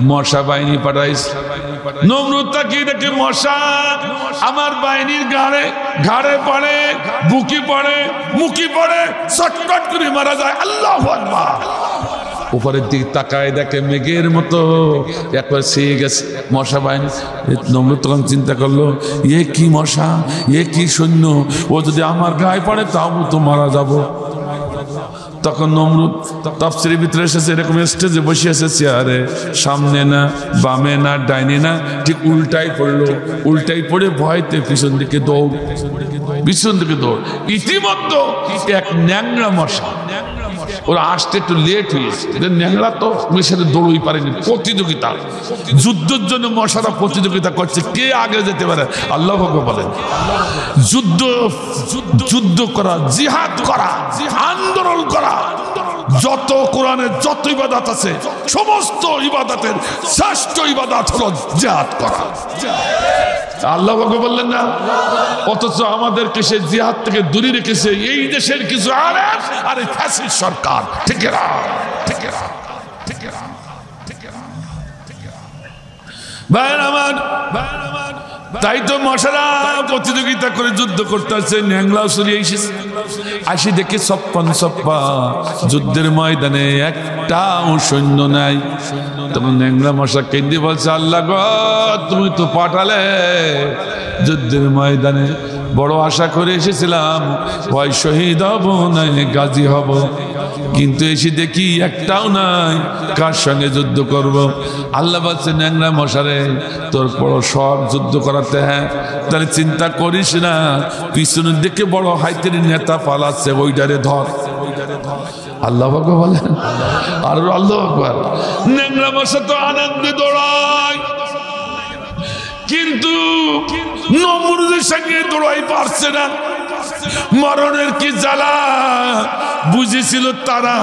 মশা বাহিনী পাঠাইছে। নমরুদ তাকিয়ে দেখে মশা আমার বাহিনীর ঘাড়ে পড়ে, বুকি পড়ে, মুখি পড়ে, ছটফট করে মারা যায়। আল্লাহু আকবার। উপরের দিকে তাকায় দেখে মেঘের মতো একবার ছেয়ে গেছে মশা বাহিনী। নমরুদ তখন চিন্তা করলো এ কি মশা, এ কি সৈন্য, ও যদি আমার গায়ে পড়ে তাও তো মারা যাব। তখন নমরুদ তাফসীরের ভিতরে এসেছে এরকম স্টেজে বসে আছে চেয়ারে, সামনে না বামে না ডাইনে না, ঠিক উল্টাই পড়লো। উল্টাই পড়ে ভয়তে পিছন দিকে দৌড়। ইতিমধ্যে এক ন্যাংরা মশা, ওরা আসতে একটু লেট হয়েছে, ন্যাংরা তো সাথে দৌড়ই পারেনি। প্রতিযোগিতা, যুদ্ধের জন্য মশারা প্রতিযোগিতা করছে কে আগে যেতে পারে। আল্লাহ বলেন যুদ্ধ করা, জিহাদ করা, আন্দোলন করা, যত কোরআনের যত ইবাদত আছে সমস্ত ইবাদতের শ্রেষ্ঠ ইবাদত হলো জিহাদ করা। আল্লাহ বললেন না, অথচ আমাদেরকে সে জিহাদ থেকে দূরে রেখেছে এই দেশের কিছু আলেম আর এই ফ্যাসিস্ট সরকার। ঠিক না? তাই তো মশারা প্রতিযোগিতা করে যুদ্ধ করতে আসছে। ন্যাংলাও সরিয়ে আসি দেখে সপ্পা যুদ্ধের ময়দানে একটাও সৈন্য নাই। তখন ন্যাংলা মশা কেন্দ্রে বলছে আল্লাহ গো, তুমি তো পাঠালে যুদ্ধের ময়দানে, বড় আশা করে এসেছিলাম হয় শহীদ হব নাই গাজী হব, কিন্তু এসে দেখি একটাও নাই, কার সঙ্গে যুদ্ধ করব। আল্লাহ বলছে ন্যাংরা মশারে তোর বড় সব যুদ্ধ করাতে, হ্যাঁ তাহলে চিন্তা করিস না, পিছনের দিকে বড় হাইতের নেতা পালাচ্ছে, ওইটারে ধর। আল্লাহ বলেন আর আল্লাহ আকবার। ন্যাংরা মশা তো আনন্দে দৌড়ায়, কিন্তু নমরুদের সঙ্গে দৌড়াই পারছে না। মরণের কি জ্বালা বুঝেছিল তারা,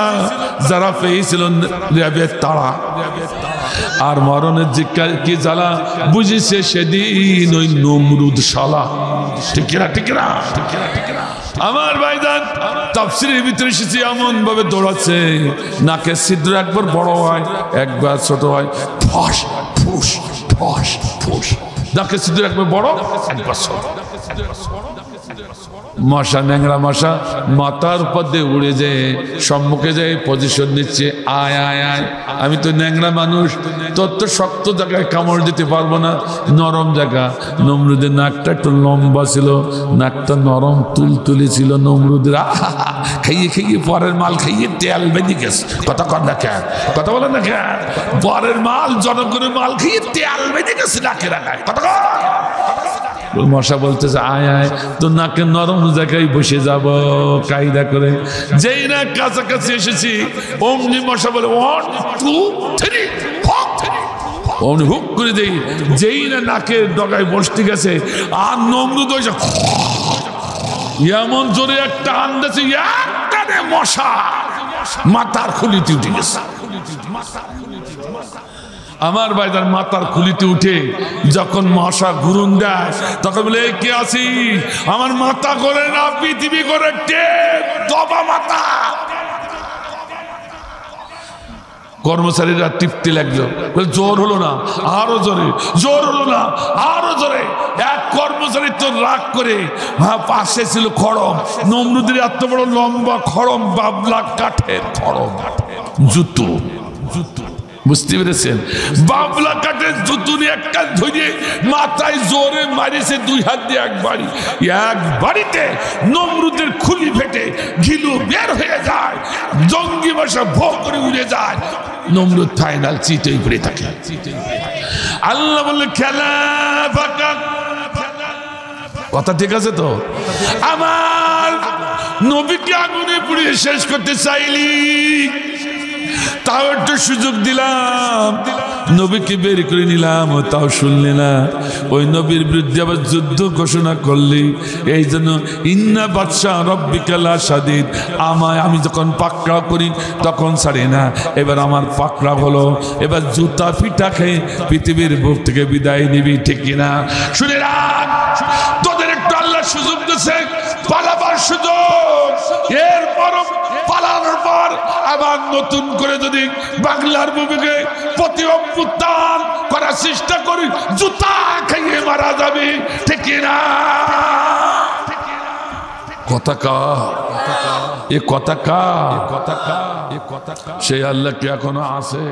যারা পেয়েছিল র্যাবের তারা, আর মরণের কি জ্বালা বুঝেছে সেদিন ওই নমরুদ শালা। ঠিক না? আমার ভাইজান তাফসীরের ভিতরে এসেছে এমন ভাবে দৌড়াচ্ছে, নাকের ছিদ্র একবার বড় হয় একবার ছোট হয়, ফস ফুস ফস ফুস, নাকের ছিদ্র একবার বড় একবার ছোট। মশা, ন্যাংরা মশা মাথার উপর দিয়ে উড়ে যায়, সম্মুখে যায় পজিশন নিচ্ছে, আয় আয় আয়, আমি তো ন্যাংরা মানুষ, তোর তো শক্ত জায়গায় কামড় দিতে পারবো না, নরম জায়গা। নমরুদের নাকটা একটু লম্বা ছিল, নাকটা নরম তুলতুলি ছিল। নমরুদের খাইয়ে পরের মাল খাইয়ে তেল বেঁধে গেছে। কথা বলেন না কেন? পরের মাল, জনগণের মাল খাইয়ে তেল বেঁধে গেছে নাকে রাখায়। কথা মশা বলতেছে আয় আয় তো নাকে নরম জায়গায় বসে যাব কায়দা করে। যেই না কাছাকাছি এসেছি অমনি মশা বলে 1 2 3 অমনি হুক করে দেই। যেই না নাকের ডগায় বসতে গেছে আর নমরুদ এমন জোরে একটা আন্দাজে একটানে মশা মাথার খুলিতে উঠে গেছে। আমার ভাইদার মাথার খুলিতে উঠে যখন মশা ঘুরুন দেয় তখন বলে কে আছি, আমার মাথা করে না পৃথিবী করে দবা মাথা। কর্মচারীরা টিপতে লাগলো, জোর হলো না আরো জোরে, জোর হলো না আরো জোরে। এক কর্মচারী তো রাগ করে পাশে ছিল খড়ম, নমরুদের এত বড় লম্বা খড়ম, বাবলা কাঠের খড়ম, জুতো জুতো বুঝতে পেরেছেন? বাবলা কাঠের জুতো নিয়ে একটা ধরে মাথায় জোরে মারিছে 2 হাত দিয়ে এক বাড়িতে নমরুদের খুলি ফেটে ঘিলু বের হয়ে যায়, জঙ্গি মশা ভো করে উড়ে যায়, নমরুদ ফাইনাল চিতেই পড়ে থাকে। আল্লাহ বললে খেলা ফাঁকা। কথা ঠিক আছে তো? আমার নবীকে আগুনে পুড়িয়ে শেষ করতে চাইলি, তাও একটু সুযোগ দিলাম, নবীকে বের করে নিলাম, তাও শুনলে না। ওই নবীর বিরুদ্ধে আবার যুদ্ধ ঘোষণা করলি। এই জন্য ইন্না বাদশা রব্বিকা লাশাদীদ, আমি যখন পাকড়াও করি তখন ছাড়ি না। এবার আমার পাকড়াও হলো, এবার জুতা পিটা খেয়ে পৃথিবীর বুক থেকে বিদায় নিবি, ঠিক কিনা? শুনে রাখ, তোদের একটু আল্লাহ সুযোগ দিচ্ছে পালাবার সুযোগ। এরপর পালানোর পর আবার নতুন করে যদি বাংলার ভূমিকে প্রতি অভ্যুত্থান করার চেষ্টা করি, জুতা খাইয়ে মারা যাবে, ঠিক না? কথা কা এ কথা কা সেই আল্লাহ কি এখনো আছে?